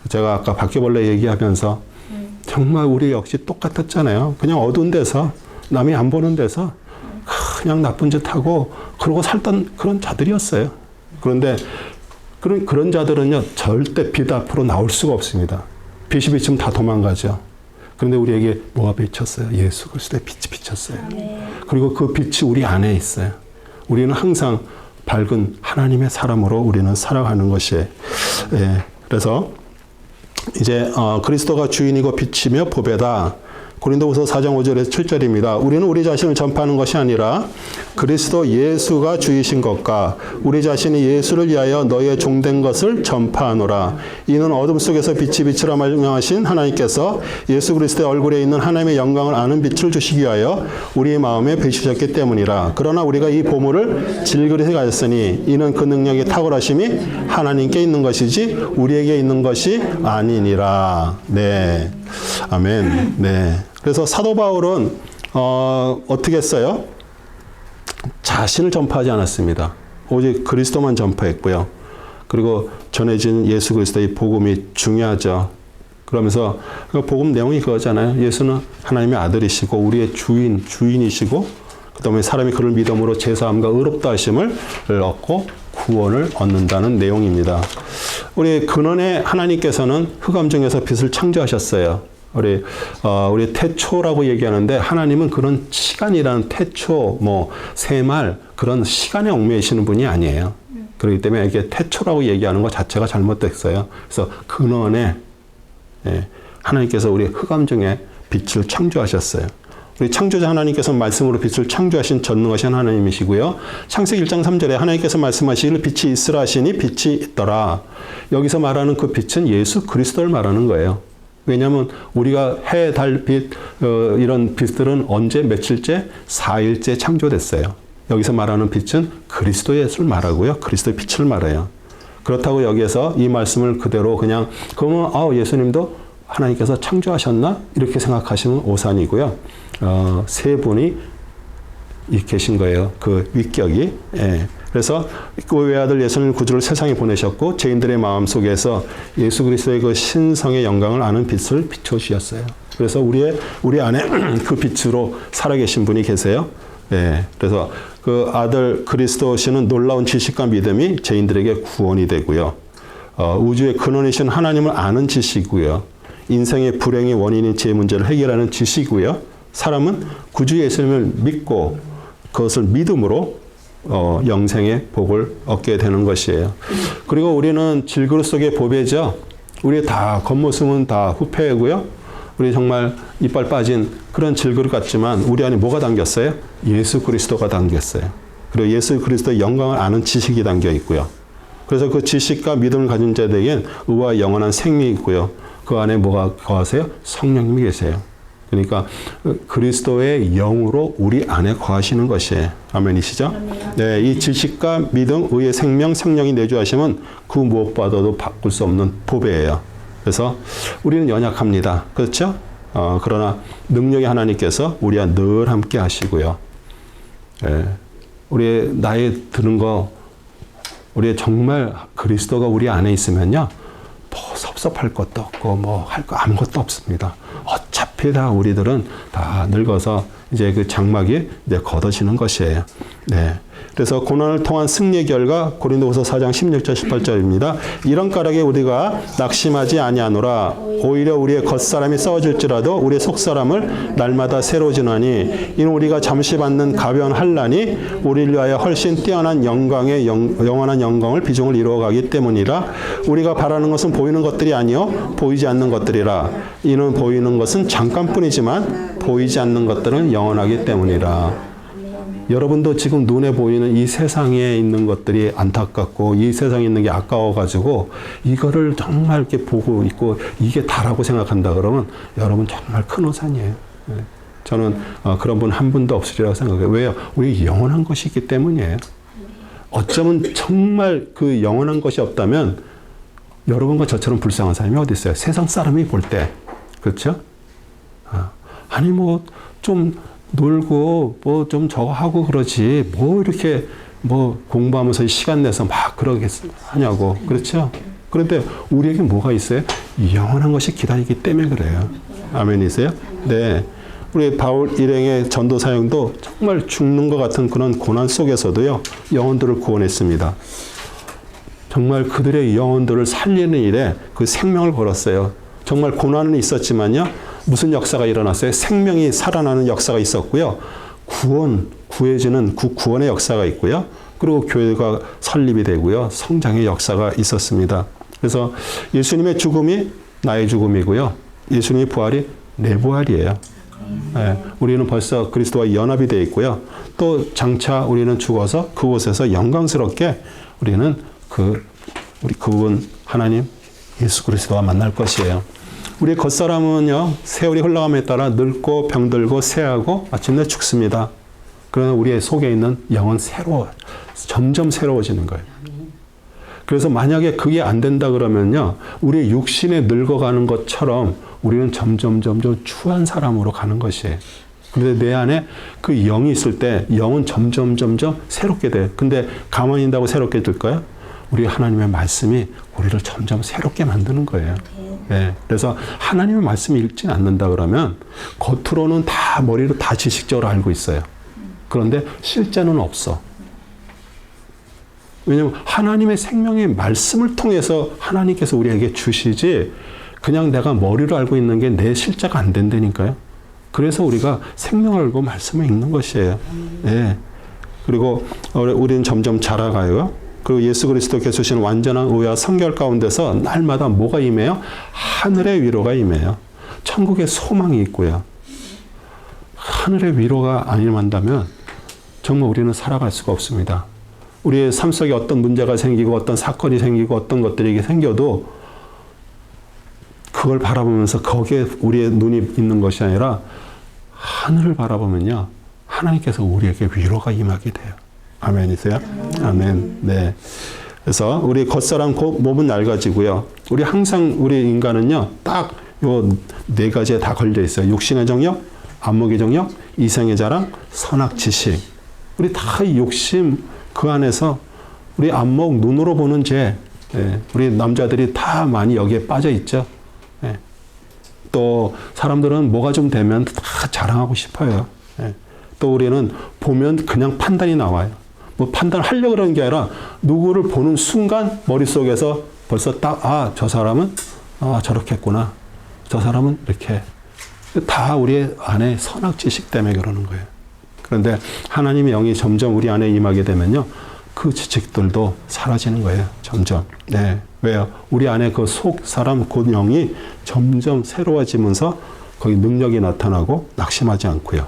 제가 아까 바퀴벌레 얘기하면서 정말 우리 역시 똑같았잖아요. 그냥 어두운 데서 남이 안 보는 데서 그냥 나쁜 짓 하고 그러고 살던 그런 자들이었어요. 그런데 그런 자들은요 절대 빛 앞으로 나올 수가 없습니다. 빛이 비치면 다 도망가죠. 그런데 우리에게 뭐가 비쳤어요? 예수 그리스도의 빛이 비쳤어요. 그리고 그 빛이 우리 안에 있어요. 우리는 항상 밝은 하나님의 사람으로 우리는 살아가는 것이에요. 예. 그래서 이제 그리스도가 주인이고 빛이며 보배다. 고린도후서 4장 5절에서 7절입니다. 우리는 우리 자신을 전파하는 것이 아니라 그리스도 예수가 주이신 것과 우리 자신이 예수를 위하여 너희의 종된 것을 전파하노라. 이는 어둠 속에서 빛이 빛이라 말씀하신 하나님께서 예수 그리스도의 얼굴에 있는 하나님의 영광을 아는 빛을 주시기 위하여 우리의 마음에 비추셨기 때문이라. 그러나 우리가 이 보물을 질그릇에 가졌으니 이는 그 능력의 탁월하심이 하나님께 있는 것이지 우리에게 있는 것이 아니니라. 네. 아멘. 네. 그래서 사도 바울은 어떻게 했어요? 자신을 전파하지 않았습니다. 오직 그리스도만 전파했고요. 그리고 전해진 예수 그리스도의 복음이 중요하죠. 그러면서 그 복음 내용이 그거잖아요. 예수는 하나님의 아들이시고 우리의 주인이시고 그다음에 사람이 그를 믿음으로 제사함과 의롭다 하심을 얻고 구원을 얻는다는 내용입니다. 우리 근원의 하나님께서는 흑암 중에서 빛을 창조하셨어요. 우리 태초라고 얘기하는데 하나님은 그런 시간이라는 태초, 세말 그런 시간에 얽매이시는 분이 아니에요. 그렇기 때문에 이게 태초라고 얘기하는 것 자체가 잘못됐어요. 그래서 근원에 하나님께서 우리 흑암 중에 빛을 창조하셨어요. 우리 창조자 하나님께서는 말씀으로 빛을 창조하신 전능하신 하나님이시고요. 창세기 1장 3절에 하나님께서 말씀하시기를 빛이 있으라 하시니 빛이 있더라. 여기서 말하는 그 빛은 예수 그리스도를 말하는 거예요. 왜냐하면 우리가 해, 달, 빛 이런 빛들은 언제 며칠째? 4일째 창조됐어요. 여기서 말하는 빛은 그리스도 예수를 말하고요. 그리스도의 빛을 말해요. 그렇다고 여기에서 이 말씀을 그대로 그냥 그러면 예수님도 하나님께서 창조하셨나? 이렇게 생각하시면 오산이고요. 세 분이 계신 거예요. 그 위격이. 예. 그래서 그 외아들 예수님 구주를 세상에 보내셨고 죄인들의 마음속에서 예수 그리스도의 그 신성의 영광을 아는 빛을 비춰주셨어요. 그래서 우리 안에 그 빛으로 살아계신 분이 계세요. 예. 그래서 그 아들 그리스도시는 놀라운 지식과 믿음이 죄인들에게 구원이 되고요. 우주의 근원이신 하나님을 아는 지식이고요. 인생의 불행의 원인인 죄 문제를 해결하는 지식이고요. 사람은 구주 예수님을 믿고 그것을 믿음으로 영생의 복을 얻게 되는 것이에요. 그리고 우리는 질그릇 속의 보배죠. 우리 다 겉모습은 다 후패고요. 우리 정말 이빨 빠진 그런 질그릇 같지만 우리 안에 뭐가 담겼어요? 예수 그리스도가 담겼어요. 그리고 예수 그리스도의 영광을 아는 지식이 담겨 있고요. 그래서 그 지식과 믿음을 가진 자들에겐 의와 영원한 생명이 있고요. 그 안에 뭐가 거하세요? 성령님이 계세요. 그러니까 그리스도의 영으로 우리 안에 거하시는 것이에요. 아멘이시죠? 네, 이 지식과 믿음, 의의 생명, 성령이 내주하시면 그 무엇보다도 바꿀 수 없는 보배예요. 그래서 우리는 연약합니다. 그렇죠? 그러나 능력의 하나님께서 우리와 늘 함께 하시고요. 우리의 나이 드는 거, 우리의 정말 그리스도가 우리 안에 있으면요. 섭섭할 것도 없고 할 거 아무것도 없습니다. 어차피 다 우리들은 다 늙어서 이제 그 장막이 이제 걷어지는 것이에요. 네. 그래서 고난을 통한 승리의 결과 고린도후서 4장 16절 18절입니다. 이런 까닭에 우리가 낙심하지 아니하노라. 오히려 우리의 겉사람이 썩어질지라도 우리의 속사람을 날마다 새로워지나니 이는 우리가 잠시 받는 가벼운 환난이 우리를 위하여 훨씬 뛰어난 영광의 영원한 영광을 비중을 이루어가기 때문이라. 우리가 바라는 것은 보이는 것들이 아니요 보이지 않는 것들이라. 이는 보이는 것은 잠깐뿐이지만 보이지 않는 것들은 영원하기 때문이라. 여러분도 지금 눈에 보이는 이 세상에 있는 것들이 안타깝고 이 세상에 있는 게 아까워가지고 이거를 정말 이렇게 보고 있고 이게 다라고 생각한다 그러면 여러분 정말 큰 오산이에요. 저는 그런 분 한 분도 없으리라고 생각해요. 왜요? 우리 영원한 것이 있기 때문이에요. 어쩌면 정말 그 영원한 것이 없다면 여러분과 저처럼 불쌍한 사람이 어디 있어요? 세상 사람이 볼 때. 그렇죠? 아니 뭐 좀 놀고 뭐 좀 저거 하고 그러지 뭐 이렇게 뭐 공부하면서 시간 내서 막 그러게 하냐고. 그렇죠? 그런데 우리에게 뭐가 있어요? 영원한 것이 기다리기 때문에 그래요. 아멘이세요? 네. 우리 바울 일행의 전도 사역도 정말 죽는 것 같은 그런 고난 속에서도요, 영혼들을 구원했습니다. 정말 그들의 영혼들을 살리는 일에 그 생명을 걸었어요. 정말 고난은 있었지만요, 무슨 역사가 일어났어요? 생명이 살아나는 역사가 있었고요. 구해지는 구원의 역사가 있고요. 그리고 교회가 설립이 되고요. 성장의 역사가 있었습니다. 그래서 예수님의 죽음이 나의 죽음이고요. 예수님의 부활이 내 부활이에요. 네, 우리는 벌써 그리스도와 연합이 되어 있고요. 또 장차 우리는 죽어서 그곳에서 영광스럽게 우리는 그분 하나님 예수 그리스도와 만날 것이에요. 우리 겉사람은요, 세월이 흘러감에 따라 늙고 병들고 쇠하고 마침내 죽습니다. 그러나 우리의 속에 있는 영은 점점 새로워지는 거예요. 그래서 만약에 그게 안 된다 그러면요, 우리의 육신에 늙어가는 것처럼 우리는 점점 추한 사람으로 가는 것이에요. 근데 내 안에 그 영이 있을 때 영은 점점 새롭게 돼요. 근데 가만히 있다고 새롭게 될까요? 우리 하나님의 말씀이 우리를 점점 새롭게 만드는 거예요. 네. 그래서 하나님의 말씀을 읽지 않는다 그러면 겉으로는 다 머리로 다 지식적으로 알고 있어요. 그런데 실제는 없어. 왜냐하면 하나님의 생명의 말씀을 통해서 하나님께서 우리에게 주시지 그냥 내가 머리로 알고 있는 게 내 실제가 안 된다니까요. 그래서 우리가 생명을 알고 말씀을 읽는 것이에요. 네. 그리고 우리는 점점 자라가요. 그리고 예수 그리스도께서 주신 완전한 의와 성결 가운데서 날마다 뭐가 임해요? 하늘의 위로가 임해요. 천국의 소망이 있고요. 하늘의 위로가 안 임한다면 정말 우리는 살아갈 수가 없습니다. 우리의 삶 속에 어떤 문제가 생기고 어떤 사건이 생기고 어떤 것들이 생겨도 그걸 바라보면서 거기에 우리의 눈이 있는 것이 아니라 하늘을 바라보면요, 하나님께서 우리에게 위로가 임하게 돼요. 아멘이세요? 아멘. 네. 그래서 우리 겉사람 몸은 낡아지고요. 우리 항상 우리 인간은요, 딱 요 네 가지에 다 걸려 있어요. 육신의 정욕, 안목의 정욕, 이성의 자랑, 선악 지식. 우리 다 이 욕심 그 안에서 우리 안목, 눈으로 보는 죄, 우리 남자들이 다 많이 여기에 빠져 있죠. 또 사람들은 뭐가 좀 되면 다 자랑하고 싶어요. 또 우리는 보면 그냥 판단이 나와요. 뭐 판단하려고 그러는 게 아니라 누구를 보는 순간 머릿속에서 벌써 딱, 저 사람은 저렇겠구나. 저 사람은 이렇게. 다 우리 안에 선악 지식 때문에 그러는 거예요. 그런데 하나님의 영이 점점 우리 안에 임하게 되면요, 그 지식들도 사라지는 거예요. 점점. 네. 왜요? 우리 안에 그 속 사람, 그 영이 점점 새로워지면서 거기 능력이 나타나고 낙심하지 않고요.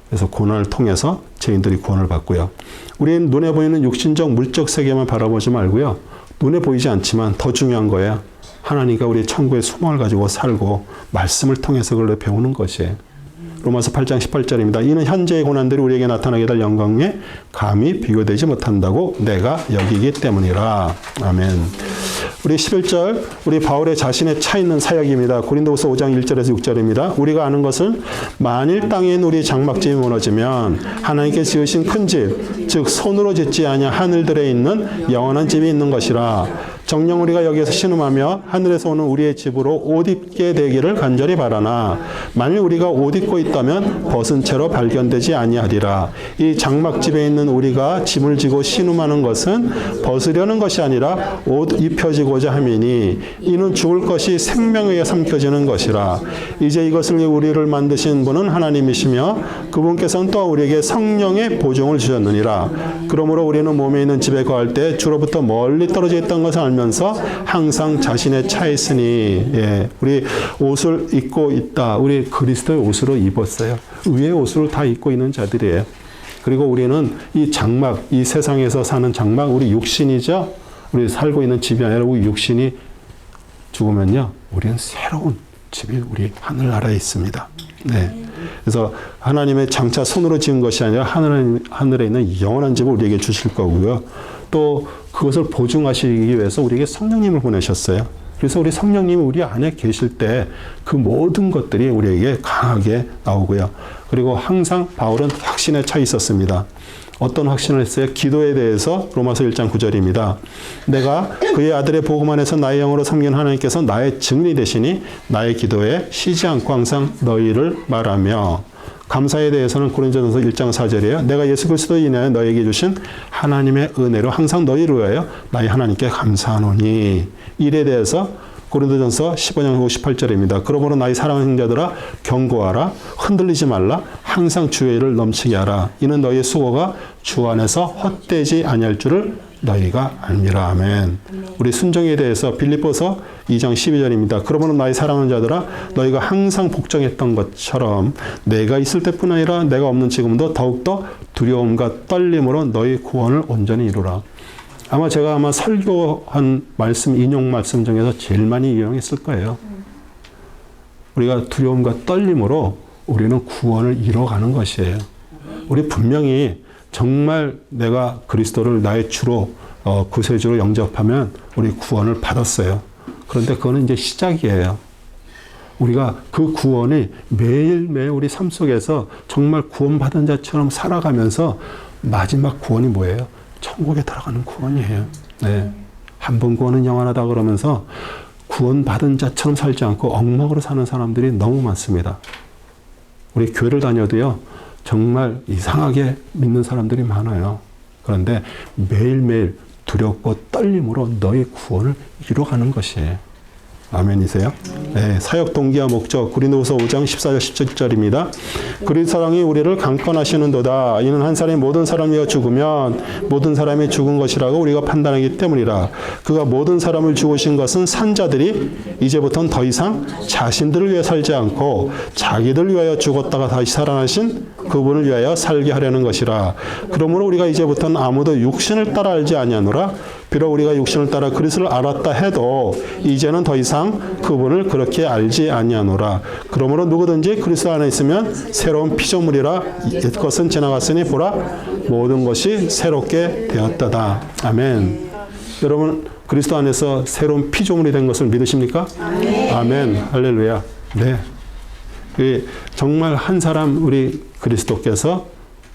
그래서 고난을 통해서 죄인들이 구원을 받고요. 우리는 눈에 보이는 육신적 물적 세계만 바라보지 말고요. 눈에 보이지 않지만 더 중요한 거예요. 하나님과 우리 천국의 소망을 가지고 살고 말씀을 통해서 그걸 배우는 것이에요. 로마서 8장 18절입니다. 이는 현재의 고난들이 우리에게 나타나게 될 영광에 감히 비교되지 못한다고 내가 여기기 때문이라. 아멘. 우리 11절, 우리 바울의 자신의 차 있는 사역입니다. 고린도후서 5장 1절에서 6절입니다. 우리가 아는 것은 만일 땅에 있는 우리 장막집이 무너지면 하나님께 지으신 큰 집, 즉 손으로 짓지 아니한 하늘들에 있는 영원한 집이 있는 것이라. 정녕 우리가 여기에서 신음하며 하늘에서 오는 우리의 집으로 옷 입게 되기를 간절히 바라나 만일 우리가 옷 입고 있다면 벗은 채로 발견되지 아니하리라. 이 장막집에 있는 우리가 짐을 지고 신음하는 것은 벗으려는 것이 아니라 옷 입혀지고자 함이니 이는 죽을 것이 생명에 삼켜지는 것이라. 이제 이것을 위해 우리를 만드신 분은 하나님이시며 그분께서는 또 우리에게 성령의 보증을 주셨느니라. 그러므로 우리는 몸에 있는 집에 거할 때 주로부터 멀리 떨어져 있던 것을 알면서 항상 자신의 차에 있으니 우리 옷을 입고 있다. 우리 그리스도의 옷으로 입었어요. 의의 옷을 다 입고 있는 자들이에요. 그리고 우리는 이 장막, 이 세상에서 사는 장막, 우리 육신이죠. 우리 살고 있는 집이 아니라 우리 육신이 죽으면요, 우리는 새로운 집이 우리 하늘나라에 있습니다. 네. 그래서 하나님의 장차 손으로 지은 것이 아니라 하늘에 있는 영원한 집을 우리에게 주실 거고요. 또 그것을 보증하시기 위해서 우리에게 성령님을 보내셨어요. 그래서 우리 성령님이 우리 안에 계실 때 그 모든 것들이 우리에게 강하게 나오고요. 그리고 항상 바울은 확신에 차 있었습니다. 어떤 확신을 했어요? 기도에 대해서 로마서 1장 9절입니다. 내가 그의 아들의 복음 안에서 나의 영으로 섬기는 하나님께서 나의 증인이 되시니 나의 기도에 쉬지 않고 항상 너희를 말하며 감사에 대해서는 고린도전서 1장 4절이에요. 내가 예수 그리스도로 인하여 너에게 주신 하나님의 은혜로 항상 너희를 위하여 나의 하나님께 감사하노니 일에 대해서 고린도전서 15장 58절입니다. 그러므로 나의 사랑하는 형제들아 경고하라. 흔들리지 말라. 항상 주의 일을 넘치게 하라. 이는 너희의 수고가 주 안에서 헛되지 아니할 줄을 너희가 알미라. 아멘. 우리 순종에 대해서 빌립보서 2장 12절입니다. 그러므로 나의 사랑하는 자들아 너희가 항상 복종했던 것처럼 내가 있을 때뿐 아니라 내가 없는 지금도 더욱더 두려움과 떨림으로 너희 구원을 온전히 이루라. 아마 제가 설교한 말씀, 인용 말씀 중에서 제일 많이 이용했을 거예요. 우리가 두려움과 떨림으로 우리는 구원을 이뤄가는 것이에요. 우리 분명히 정말 내가 그리스도를 나의 주로 구세주로 영접하면 우리 구원을 받았어요. 그런데 그거는 이제 시작이에요. 우리가 그 구원이 매일매일 우리 삶 속에서 정말 구원받은 자처럼 살아가면서 마지막 구원이 뭐예요? 천국에 들어가는 구원이에요. 네. 한 번 구원은 영원하다 그러면서 구원받은 자처럼 살지 않고 엉망으로 사는 사람들이 너무 많습니다. 우리 교회를 다녀도요, 정말 이상하게 믿는 사람들이 많아요. 그런데 매일매일 두렵고 떨림으로 너의 구원을 이뤄가는 것이에요. 아멘이세요? 네, 사역 동기와 목적 고린도후서 5장 14절 17절입니다. 그리스도 사랑이 우리를 강권하시는도다. 이는 한 사람이 모든 사람 위하여 죽으면 모든 사람이 죽은 것이라고 우리가 판단하기 때문이라. 그가 모든 사람을 죽으신 것은 산자들이 이제부터는 더 이상 자신들을 위해 살지 않고 자기들 위하여 죽었다가 다시 살아나신 그분을 위하여 살게 하려는 것이라. 그러므로 우리가 이제부터는 아무도 육신을 따라 알지 아니하노라. 비록 우리가 육신을 따라 그리스도를 알았다 해도 이제는 더 이상 그분을 그렇게 알지 아니하노라. 그러므로 누구든지 그리스도 안에 있으면 새로운 피조물이라. 옛것은 지나갔으니 보라 모든 것이 새롭게 되었다다. 아멘. 여러분 그리스도 안에서 새로운 피조물이 된 것을 믿으십니까? 아멘. 아멘. 할렐루야. 네. 정말 한 사람 우리 그리스도께서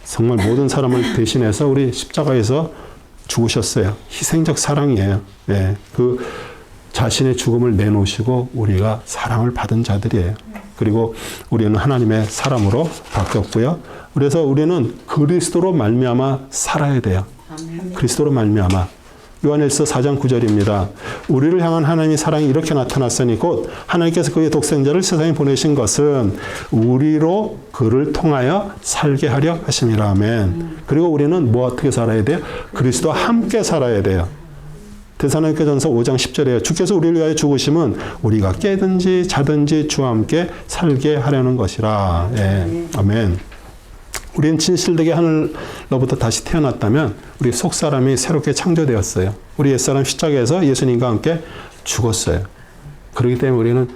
정말 모든 사람을 대신해서 우리 십자가에서 죽으셨어요. 희생적 사랑이에요. 네. 그 자신의 죽음을 내놓으시고 우리가 사랑을 받은 자들이에요. 그리고 우리는 하나님의 사람으로 바뀌었고요. 그래서 우리는 그리스도로 말미암아 살아야 돼요. 그리스도로 말미암아. 요한일서 4장 9절입니다. 우리를 향한 하나님의 사랑이 이렇게 나타났으니 곧 하나님께서 그의 독생자를 세상에 보내신 것은 우리로 그를 통하여 살게 하려 하심이라. 아멘. 그리고 우리는 어떻게 살아야 돼요? 그리스도와 함께 살아야 돼요. 데살로니가전서 5장 10절이에요. 주께서 우리를 위하여 죽으심은 우리가 깨든지 자든지 주와 함께 살게 하려는 것이라. 예. 아멘. 우리는 진실되게 하늘로부터 다시 태어났다면 우리 속사람이 새롭게 창조되었어요. 우리 옛사람 십자가에서 예수님과 함께 죽었어요. 그렇기 때문에 우리는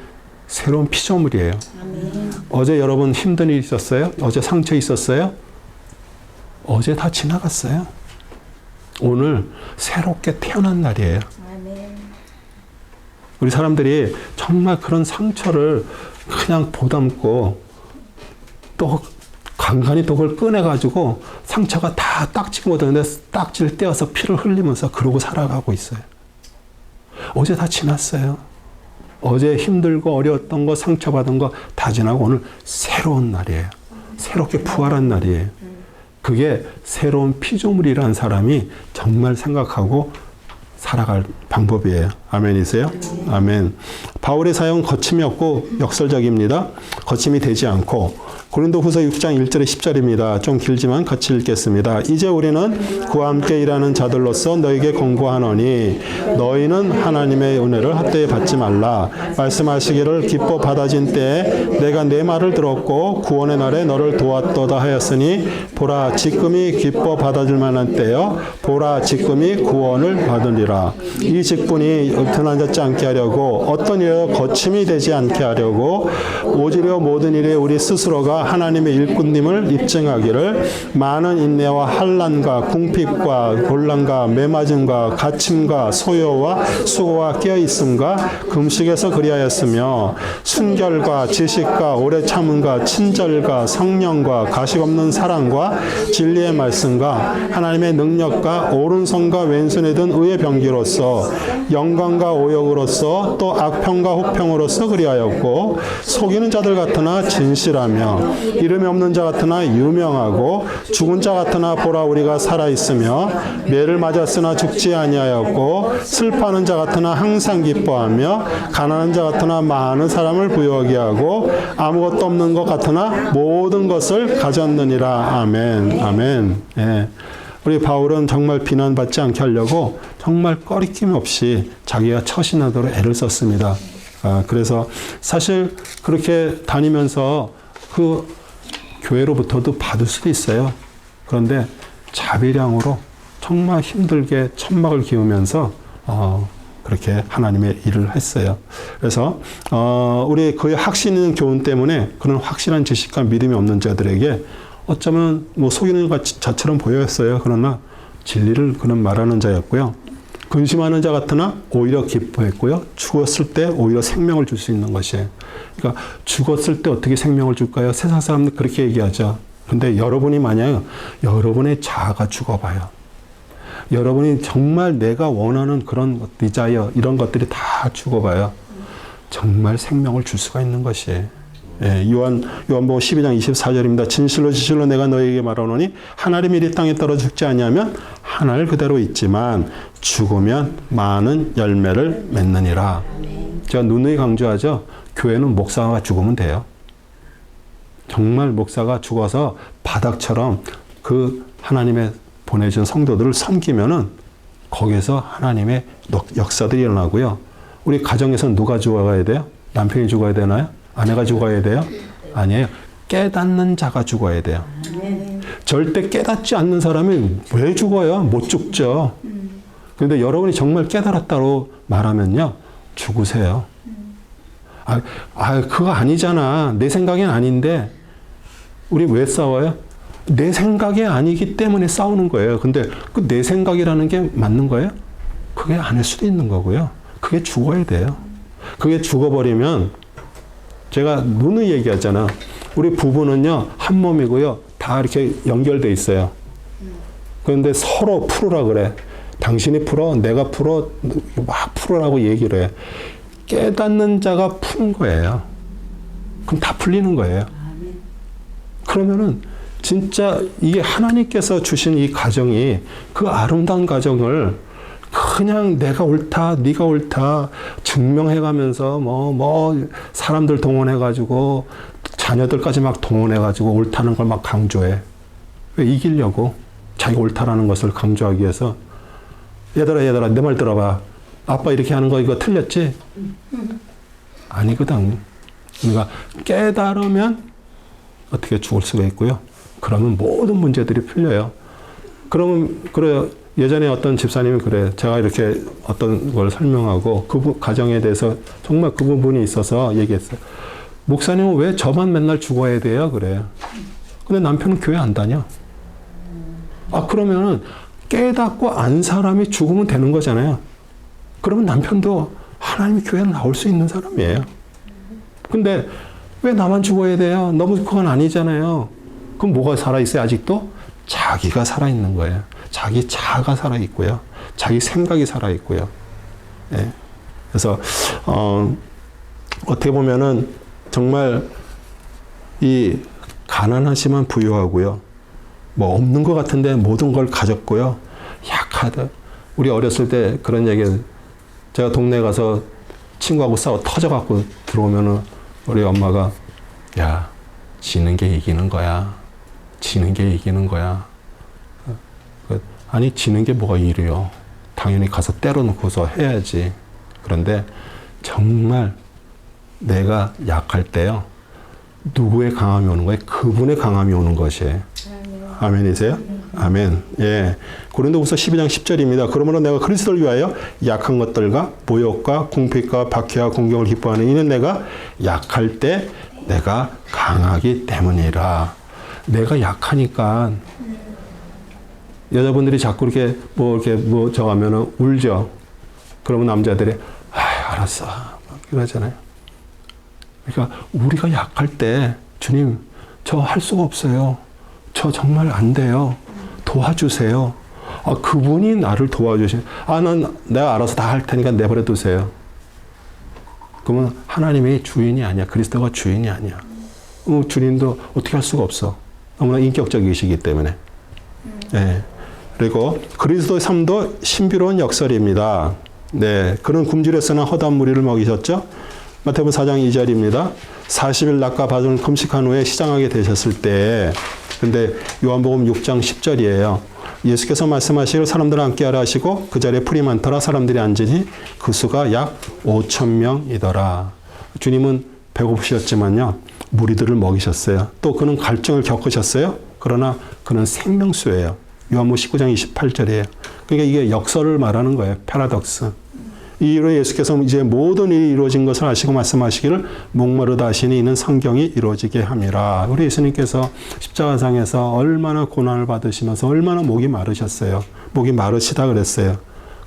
새로운 피조물이에요. 아멘. 어제 여러분 힘든 일 있었어요? 어제 상처 있었어요? 어제 다 지나갔어요. 오늘 새롭게 태어난 날이에요. 아멘. 우리 사람들이 정말 그런 상처를 그냥 보담고 또 간간히 또 그걸 꺼내가지고 상처가 다 딱지가 묻었는데 딱지를 떼어서 피를 흘리면서 그러고 살아가고 있어요. 어제 다 지났어요. 어제 힘들고 어려웠던 거, 상처받은 거 다 지나고 오늘 새로운 날이에요. 새롭게 부활한 날이에요. 그게 새로운 피조물이라는 사람이 정말 생각하고 살아갈 방법이에요. 아멘이세요? 아멘. 바울의 사용은 거침이 없고 역설적입니다. 거침이 되지 않고 고린도후서 6장 1절에 10절입니다. 좀 길지만 같이 읽겠습니다. 이제 우리는 그와 함께 일하는 자들로서 너에게 권고하노니 너희는 하나님의 은혜를 헛되이 받지 말라. 말씀하시기를 기뻐 받아진 때에 내가 내 말을 들었고 구원의 날에 너를 도왔도다 하였으니 보라 지금이 기뻐 받아줄 만한 때여 보라 지금이 구원을 받으리라. 이 직분이 드러나지 않게 하려고 어떤 일에도 거침이 되지 않게 하려고 오히려 모든 일에 우리 스스로가 하나님의 일꾼님을 입증하기를 많은 인내와 환난과 궁핍과 곤란과 매맞음과 갇힘과 소요와 수고와 깨어있음과 금식에서 그리하였으며 순결과 지식과 오래 참음과 친절과 성령과 가식 없는 사랑과 진리의 말씀과 하나님의 능력과 오른손과 왼손에 든 의의 병기로서 영광과 오욕으로서 또 악평과 혹평으로서 그리하였고 속이는 자들 같으나 진실하며 이름이 없는 자 같으나 유명하고 죽은 자 같으나 보라 우리가 살아있으며 매를 맞았으나 죽지 아니하였고 슬퍼하는 자 같으나 항상 기뻐하며 가난한 자 같으나 많은 사람을 부유하게 하고 아무것도 없는 것 같으나 모든 것을 가졌느니라. 아멘. 아멘. 예. 우리 바울은 정말 비난받지 않게 하려고 정말 꺼리낌 없이 자기가 처신하도록 애를 썼습니다. 그래서 사실 그렇게 다니면서 그 교회로부터도 받을 수도 있어요. 그런데 자비량으로 정말 힘들게 천막을 기우면서 그렇게 하나님의 일을 했어요. 그래서 우리 그의 확신 있는 교훈 때문에 그런 확실한 지식과 믿음이 없는 자들에게 어쩌면 뭐 속이는 것 자처럼 보였어요. 그러나 진리를 그는 말하는 자였고요. 근심하는 자 같으나 오히려 기뻐했고요. 죽었을 때 오히려 생명을 줄 수 있는 것이에요. 그러니까 죽었을 때 어떻게 생명을 줄까요? 세상 사람들 그렇게 얘기하죠. 근데 여러분이 만약 여러분의 자아가 죽어봐요. 여러분이 정말 내가 원하는 그런 디자이어 이런 것들이 다 죽어봐요. 정말 생명을 줄 수가 있는 것이에요. 예, 요한복음 12장 24절입니다. 진실로 내가 너에게 말하노니 하나님이 이 땅에 떨어 죽지 아니하면 하늘 그대로 있지만 죽으면 많은 열매를 맺느니라. 제가 누누이 강조하죠. 교회는 목사가 죽으면 돼요. 정말 목사가 죽어서 바닥처럼 그 하나님의 보내준 성도들을 섬기면은 거기서 하나님의 역사들이 일어나고요. 우리 가정에서는 누가 죽어가야 돼요? 남편이 죽어야 되나요? 아내가 죽어야 돼요? 아니에요. 깨닫는 자가 죽어야 돼요. 절대 깨닫지 않는 사람이 왜 죽어요? 못 죽죠. 그런데 여러분이 정말 깨달았다고 말하면요. 죽으세요. 그거 아니잖아. 내 생각엔 아닌데 우리 왜 싸워요? 내 생각이 아니기 때문에 싸우는 거예요. 근데 그 내 생각이라는 게 맞는 거예요? 그게 아닐 수도 있는 거고요. 그게 죽어야 돼요. 그게 죽어버리면 제가 누누이 얘기하잖아. 우리 부부는요, 한 몸이고요. 다 이렇게 연결돼 있어요. 그런데 서로 풀으라 그래. 당신이 풀어, 내가 풀어, 막 풀으라고 얘기를 해. 깨닫는 자가 푸는 거예요. 그럼 다 풀리는 거예요. 그러면은 진짜 이게 하나님께서 주신 이 가정이 그 아름다운 가정을 그냥 내가 옳다, 네가 옳다 증명해가면서 사람들 동원해가지고 자녀들까지 막 동원해가지고 옳다는 걸 막 강조해. 왜? 이기려고. 자기가 옳다라는 것을 강조하기 위해서. 얘들아 내 말 들어봐. 아빠 이렇게 하는 거 이거 틀렸지? 아니거든. 그러니까 깨달으면 어떻게 죽을 수가 있고요. 그러면 모든 문제들이 풀려요. 그러면 그래요. 예전에 어떤 집사님이 그래. 제가 이렇게 어떤 걸 설명하고 그 가정에 대해서 정말 그 부분이 있어서 얘기했어요. 목사님은 왜 저만 맨날 죽어야 돼요? 그래요. 근데 남편은 교회 안 다녀. 그러면은 깨닫고 안 사람이 죽으면 되는 거잖아요. 그러면 남편도 하나님의 교회에 나올 수 있는 사람이에요. 근데 왜 나만 죽어야 돼요? 너무 그건 아니잖아요. 그럼 뭐가 살아있어요, 아직도? 자기가 살아있는 거예요. 자기 자아가 살아있고요. 자기 생각이 살아있고요. 예. 그래서 어떻게 보면은 정말 이 가난하지만 부유하고요. 뭐 없는 것 같은데 모든 걸 가졌고요. 약하다. 우리 어렸을 때 그런 얘기, 제가 동네 가서 친구하고 싸워 터져갖고 들어오면은 우리 엄마가, 야, 지는 게 이기는 거야. 지는 게 이기는 거야. 아니, 지는 게 뭐가 이래요. 당연히 가서 때려놓고서 해야지. 그런데 정말 내가 약할 때요. 누구의 강함이 오는 거예요? 그분의 강함이 오는 것이에요. 아멘이세요? 아멘. 예. 고린도후서 12장 10절입니다. 그러므로 내가 그리스도를 위하여 약한 것들과 모욕과 궁핍과 박해와 공경을 기뻐하는 이는 내가 약할 때 내가 강하기 때문이라. 내가 약하니까 여자분들이 자꾸 이렇게 뭐 저하면은 울죠. 그러면 남자들이 알았어 이러잖아요. 그러니까 우리가 약할 때 주님 저 할 수가 없어요. 저 정말 안 돼요. 도와주세요. 그분이 나를 도와주신. 난 내가 알아서 다 할 테니까 내버려 두세요. 그러면 하나님이 주인이 아니야. 그리스도가 주인이 아니야. 주님도 어떻게 할 수가 없어. 너무나 인격적이시기 때문에. 네. 그리고 그리스도의 삶도 신비로운 역설입니다. 네, 그는 굶주렸으나 허다한 무리를 먹이셨죠. 마태복음 4장 2절입니다. 40일 낮과 밤을 금식한 후에 시장하게 되셨을 때, 근데 요한복음 6장 10절이에요. 예수께서 말씀하시기를 사람들을 앉게 하라 하시고 그 자리에 풀이 많더라. 사람들이 앉으니 그 수가 약 5,000명이더라. 주님은 배고프셨지만요. 무리들을 먹이셨어요. 또 그는 갈증을 겪으셨어요. 그러나 그는 생명수예요. 요한복음 19장 28절이에요. 그러니까 이게 역설을 말하는 거예요. 패러독스. 이로 예수께서 이제 모든 일이 이루어진 것을 아시고 말씀하시기를 목마르다 하시니 이는 성경이 이루어지게 함이라. 우리 예수님께서 십자가상에서 얼마나 고난을 받으시면서 얼마나 목이 마르셨어요. 목이 마르시다 그랬어요.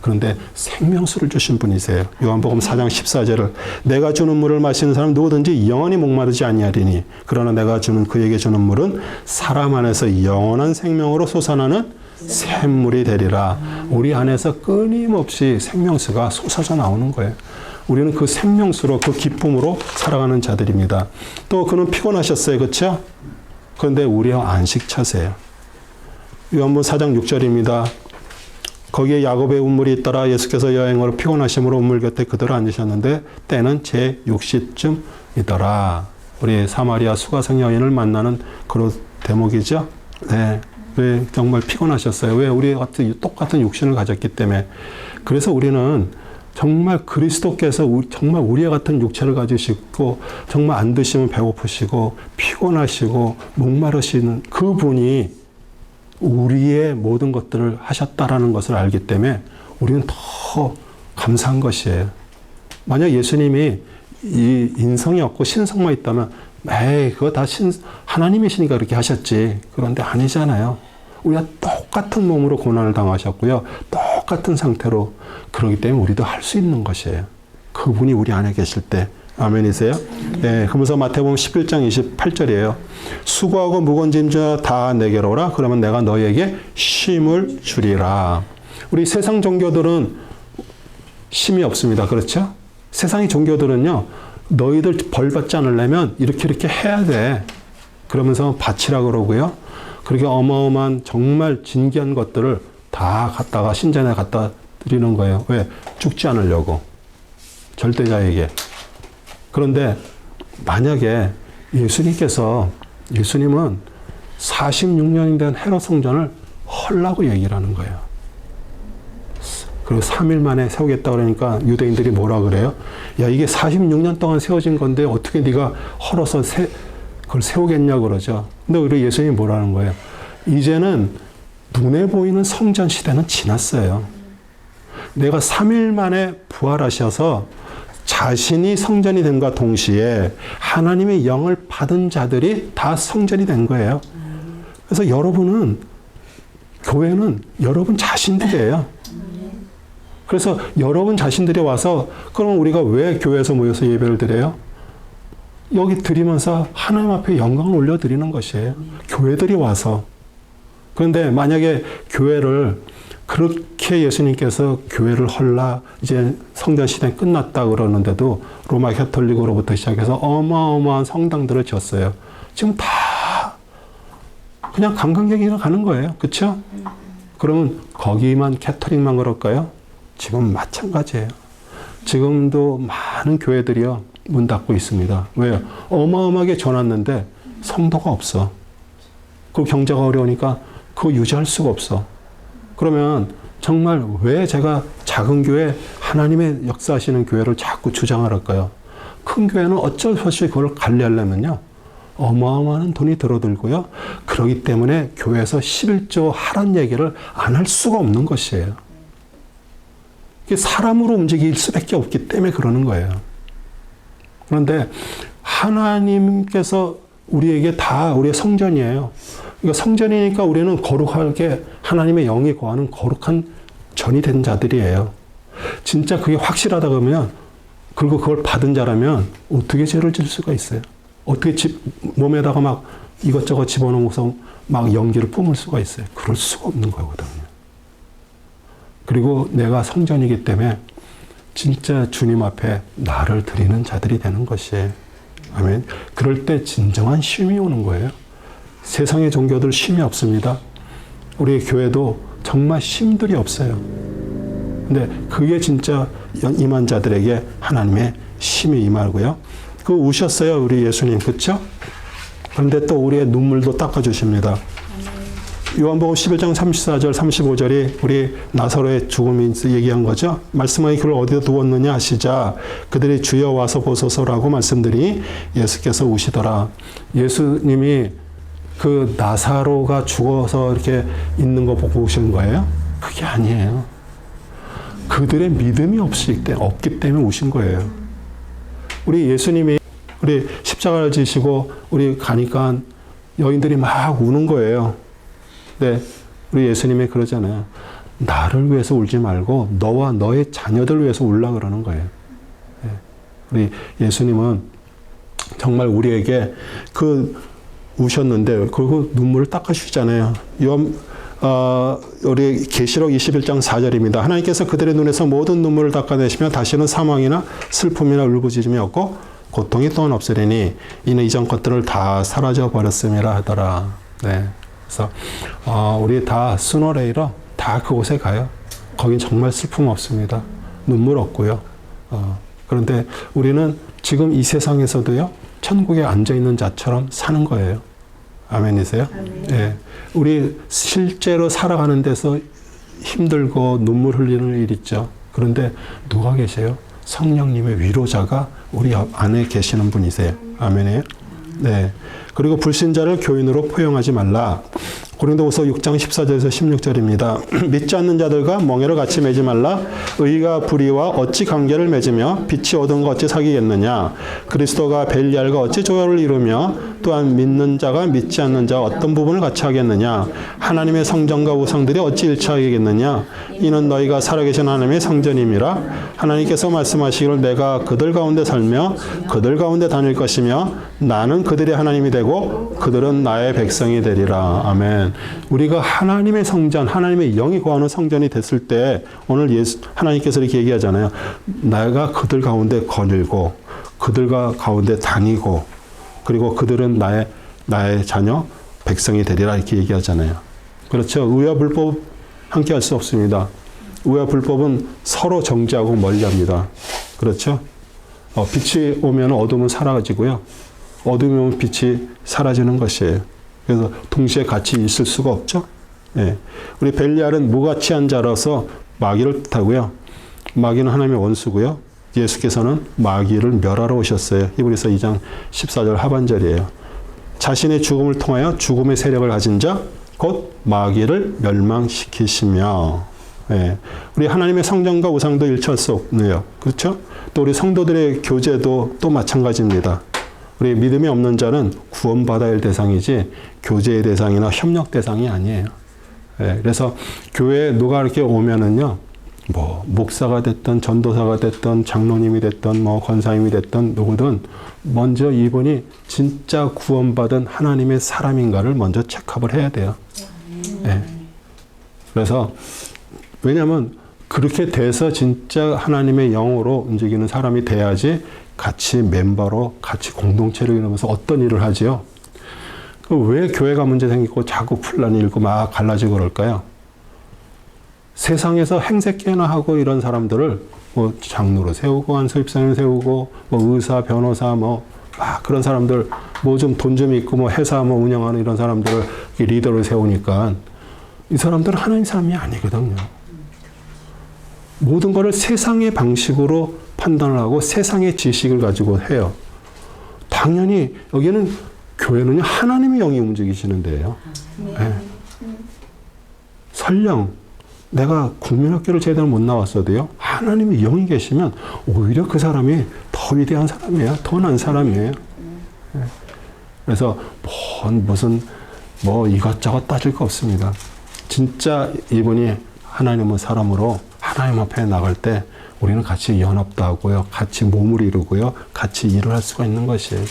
그런데 생명수를 주신 분이세요. 요한복음 4장 14절을 내가 주는 물을 마시는 사람 누구든지 영원히 목마르지 아니하리니 그러나 내가 그에게 주는 물은 사람 안에서 영원한 생명으로 솟아나는 샘물이 되리라. 우리 안에서 끊임없이 생명수가 솟아져 나오는 거예요. 우리는 그 생명수로 그 기쁨으로 살아가는 자들입니다. 또 그는 피곤하셨어요. 그렇죠? 그런데 우리와 안식처세요. 요한복음 4장 6절입니다. 거기에 야곱의 운물이 있더라. 예수께서 여행으로 피곤하심으로 운물 곁에 그대로 앉으셨는데 때는 제 6시쯤이더라. 우리 사마리아 수가성 여인을 만나는 그런 대목이죠. 네. 왜 정말 피곤하셨어요? 왜 우리 같은 똑같은 육신을 가졌기 때문에. 그래서 우리는 정말 그리스도께서 정말 우리와 같은 육체를 가지시고 정말 안 드시면 배고프시고 피곤하시고 목마르시는 그분이 우리의 모든 것들을 하셨다라는 것을 알기 때문에 우리는 더 감사한 것이에요. 만약 예수님이 이 인성이 없고 신성만 있다면 그거 다 하나님이시니까 그렇게 하셨지. 그런데 아니잖아요. 우리가 똑같은 몸으로 고난을 당하셨고요. 똑같은 상태로. 그러기 때문에 우리도 할 수 있는 것이에요. 그분이 우리 안에 계실 때. 아멘이세요? 네, 그러면서 마태복음 11장 28절이에요. 수고하고 무거운 짐자 다 내게로 오라. 그러면 내가 너에게 쉼을 주리라. 우리 세상 종교들은 쉼이 없습니다. 그렇죠? 세상의 종교들은요. 너희들 벌 받지 않으려면 이렇게 해야 돼. 그러면서 바치라 그러고요. 그렇게 어마어마한 정말 진귀한 것들을 다 갖다가 신전에 갖다 드리는 거예요. 왜? 죽지 않으려고. 절대자에게. 그런데 만약에 예수님은 46년이 된 헤롯 성전을 헐라고 얘기를 하는 거예요. 그리고 3일 만에 세우겠다 그러니까 유대인들이 뭐라 그래요? 야, 이게 46년 동안 세워진 건데 어떻게 네가 헐어서 그걸 세우겠냐 그러죠. 근데 우리 예수님이 뭐라는 거예요? 이제는 눈에 보이는 성전 시대는 지났어요. 내가 3일 만에 부활하셔서 자신이 성전이 됨과 동시에 하나님의 영을 받은 자들이 다 성전이 된 거예요. 그래서 교회는 여러분 자신들이에요. 그래서 여러분 자신들이 와서 그럼 우리가 왜 교회에서 모여서 예배를 드려요? 여기 드리면서 하나님 앞에 영광을 올려드리는 것이에요. 교회들이 와서. 그런데 만약에 교회를 그렇게 예수님께서 교회를 헐라 이제 성전 시대 끝났다 그러는데도 로마 가톨릭으로부터 시작해서 어마어마한 성당들을 지었어요. 지금 다 그냥 관광객이나 가는 거예요. 그렇죠? 그러면 거기만 가톨릭만 그럴까요? 지금 마찬가지예요. 지금도 많은 교회들이요 문 닫고 있습니다. 왜요? 어마어마하게 줘놨는데 성도가 없어. 그 경제가 어려우니까 그거 유지할 수가 없어. 그러면 정말 왜 제가 작은 교회 하나님의 역사하시는 교회를 자꾸 주장할까요? 큰 교회는 어쩔 수 없이 그걸 관리하려면요 어마어마한 돈이 들어들고요. 그렇기 때문에 교회에서 11조 하란 얘기를 안 할 수가 없는 것이에요. 이게 사람으로 움직일 수밖에 없기 때문에 그러는 거예요. 그런데 하나님께서 우리에게 다 우리의 성전이에요. 그러니까 성전이니까 우리는 거룩하게 하나님의 영이 거하는 거룩한 전이 된 자들이에요. 진짜 그게 확실하다 그러면 그리고 그걸 받은 자라면 어떻게 죄를 질 수가 있어요? 어떻게 몸에다가 막 이것저것 집어넣어서 막 연기를 뿜을 수가 있어요? 그럴 수가 없는 거거든요. 그리고 내가 성전이기 때문에 진짜 주님 앞에 나를 드리는 자들이 되는 것이에요. 아멘. 그럴 때 진정한 쉼이 오는 거예요. 세상의 종교들 쉼이 없습니다. 우리 교회도 정말 쉼들이 없어요. 근데 그게 진짜 임한 자들에게 하나님의 쉼이 임하고요. 그 우셨어요, 우리 예수님. 그렇죠? 그런데 또 우리의 눈물도 닦아주십니다. 요한복음 11장 34절, 35절이 우리 나사로의 죽음이 얘기한 거죠. 말씀하기 그를 어디다 두었느냐 하시자 그들이 주여 와서 보소서라고 말씀드리니 예수께서 우시더라. 예수님이 그 나사로가 죽어서 이렇게 있는 거 보고 오신 거예요? 그게 아니에요. 그들의 믿음이 없기 때문에 우신 거예요. 우리 예수님이 우리 십자가를 지시고 우리 가니까 여인들이 막 우는 거예요. 네, 우리 예수님이 그러잖아요. 나를 위해서 울지 말고 너와 너의 자녀들 위해서 울라 그러는 거예요. 네, 우리 예수님은 정말 우리에게 그 우셨는데 그리고 눈물을 닦아주시잖아요. 우리 계시록 21장 4절입니다. 하나님께서 그들의 눈에서 모든 눈물을 닦아내시며 다시는 사망이나 슬픔이나 울부짖음이 없고 고통이 또한 없으리니 이는 이전 것들을 다 사라져 버렸음이라 하더라. 네. 그래서 우리 다 스노레이러 다 그곳에 가요. 거긴 정말 슬픔 없습니다. 눈물 없고요. 그런데 우리는 지금 이 세상에서도요. 천국에 앉아있는 자처럼 사는 거예요. 아멘이세요? 아멘. 네. 우리 실제로 살아가는 데서 힘들고 눈물 흘리는 일 있죠. 그런데 누가 계세요? 성령님의 위로자가 우리 안에 계시는 분이세요. 아멘이에요? 네. 그리고 불신자를 교인으로 포용하지 말라. 고린도후서 6장 14절에서 16절입니다. 믿지 않는 자들과 멍에를 같이 매지 말라. 의가 불의와 어찌 관계를 맺으며 빛이 얻은 것 어찌 사귀겠느냐. 그리스도가 벨리알과 어찌 조화를 이루며 또한 믿는 자가 믿지 않는 자와 어떤 부분을 같이 하겠느냐. 하나님의 성전과 우상들이 어찌 일치하겠느냐. 이는 너희가 살아계신 하나님의 성전임이라. 하나님께서 말씀하시기를 내가 그들 가운데 살며 그들 가운데 다닐 것이며 나는 그들의 하나님이 되고 그들은 나의 백성이 되리라. 아멘. 우리가 하나님의 성전, 하나님의 영이 거하는 성전이 됐을 때 오늘 하나님께서 이렇게 얘기하잖아요. 내가 그들 가운데 거닐고 그들과 가운데 다니고 그리고 그들은 나의 자녀, 백성이 되리라 이렇게 얘기하잖아요. 그렇죠. 의와 불법 함께 할 수 없습니다. 의와 불법은 서로 정죄하고 멀리합니다. 그렇죠. 빛이 오면 어둠은 사라지고요. 어둠이 오면 빛이 사라지는 것이에요. 그래서 동시에 같이 있을 수가 없죠. 예. 우리 벨리알은 무가치한 자라서 마귀를 뜻하고요. 마귀는 하나님의 원수고요. 예수께서는 마귀를 멸하러 오셨어요. 히브리서 2장 14절 하반절이에요. 자신의 죽음을 통하여 죽음의 세력을 가진 자, 곧 마귀를 멸망시키시며. 예. 우리 하나님의 성전과 우상도 일치할 수 없네요. 그렇죠? 또 우리 성도들의 교제도 또 마찬가지입니다. 우리 믿음이 없는 자는 구원받아야 할 대상이지 교제의 대상이나 협력 대상이 아니에요. 예, 그래서 교회에 누가 이렇게 오면은요, 뭐 목사가 됐든 전도사가 됐든 장로님이 됐든 뭐 권사님이 됐든 누구든 먼저 이분이 진짜 구원받은 하나님의 사람인가를 먼저 체크업을 해야 돼요. 예. 그래서 왜냐하면 그렇게 돼서 진짜 하나님의 영으로 움직이는 사람이 돼야지 같이 멤버로 같이 공동체를 이루면서 어떤 일을 하지요. 왜 교회가 문제 생기고 자꾸 분란 일고 막 갈라지고 그럴까요? 세상에서 행색계나 하고 이런 사람들을 뭐 장로로 세우고 안수입사를 세우고 뭐 의사, 변호사 뭐 그런 사람들 뭐 좀 돈 좀 있고 뭐 회사 뭐 운영하는 이런 사람들을 리더로 세우니까 이 사람들은 하나님 사람이 아니거든요. 모든 것을 세상의 방식으로 판단을 하고 세상의 지식을 가지고 해요. 당연히 여기는 교회는요 하나님의 영이 움직이시는 데예요. 네. 설령 내가 국민학교를 제대로 못 나왔어도요 하나님의 영이 계시면 오히려 그 사람이 더 위대한 사람이에요. 더 난 사람이에요. 네. 그래서 무슨 뭐 이것저것 따질 거 없습니다. 진짜 이분이 하나님의 사람으로 하나님 앞에 나갈 때 우리는 같이 연합도 하고요. 같이 몸을 이루고요. 같이 일을 할 수가 있는 것이에요.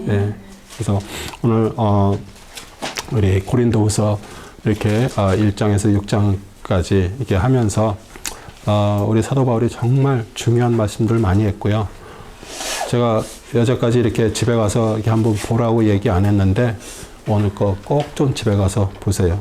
네. 그래서 오늘 우리 고린도후서 이렇게 1장에서 6장까지 이렇게 하면서 우리 사도 바울이 정말 중요한 말씀들 많이 했고요. 제가 여태까지 이렇게 집에 가서 이렇게 한번 보라고 얘기 안 했는데 오늘 거 꼭 좀 집에 가서 보세요.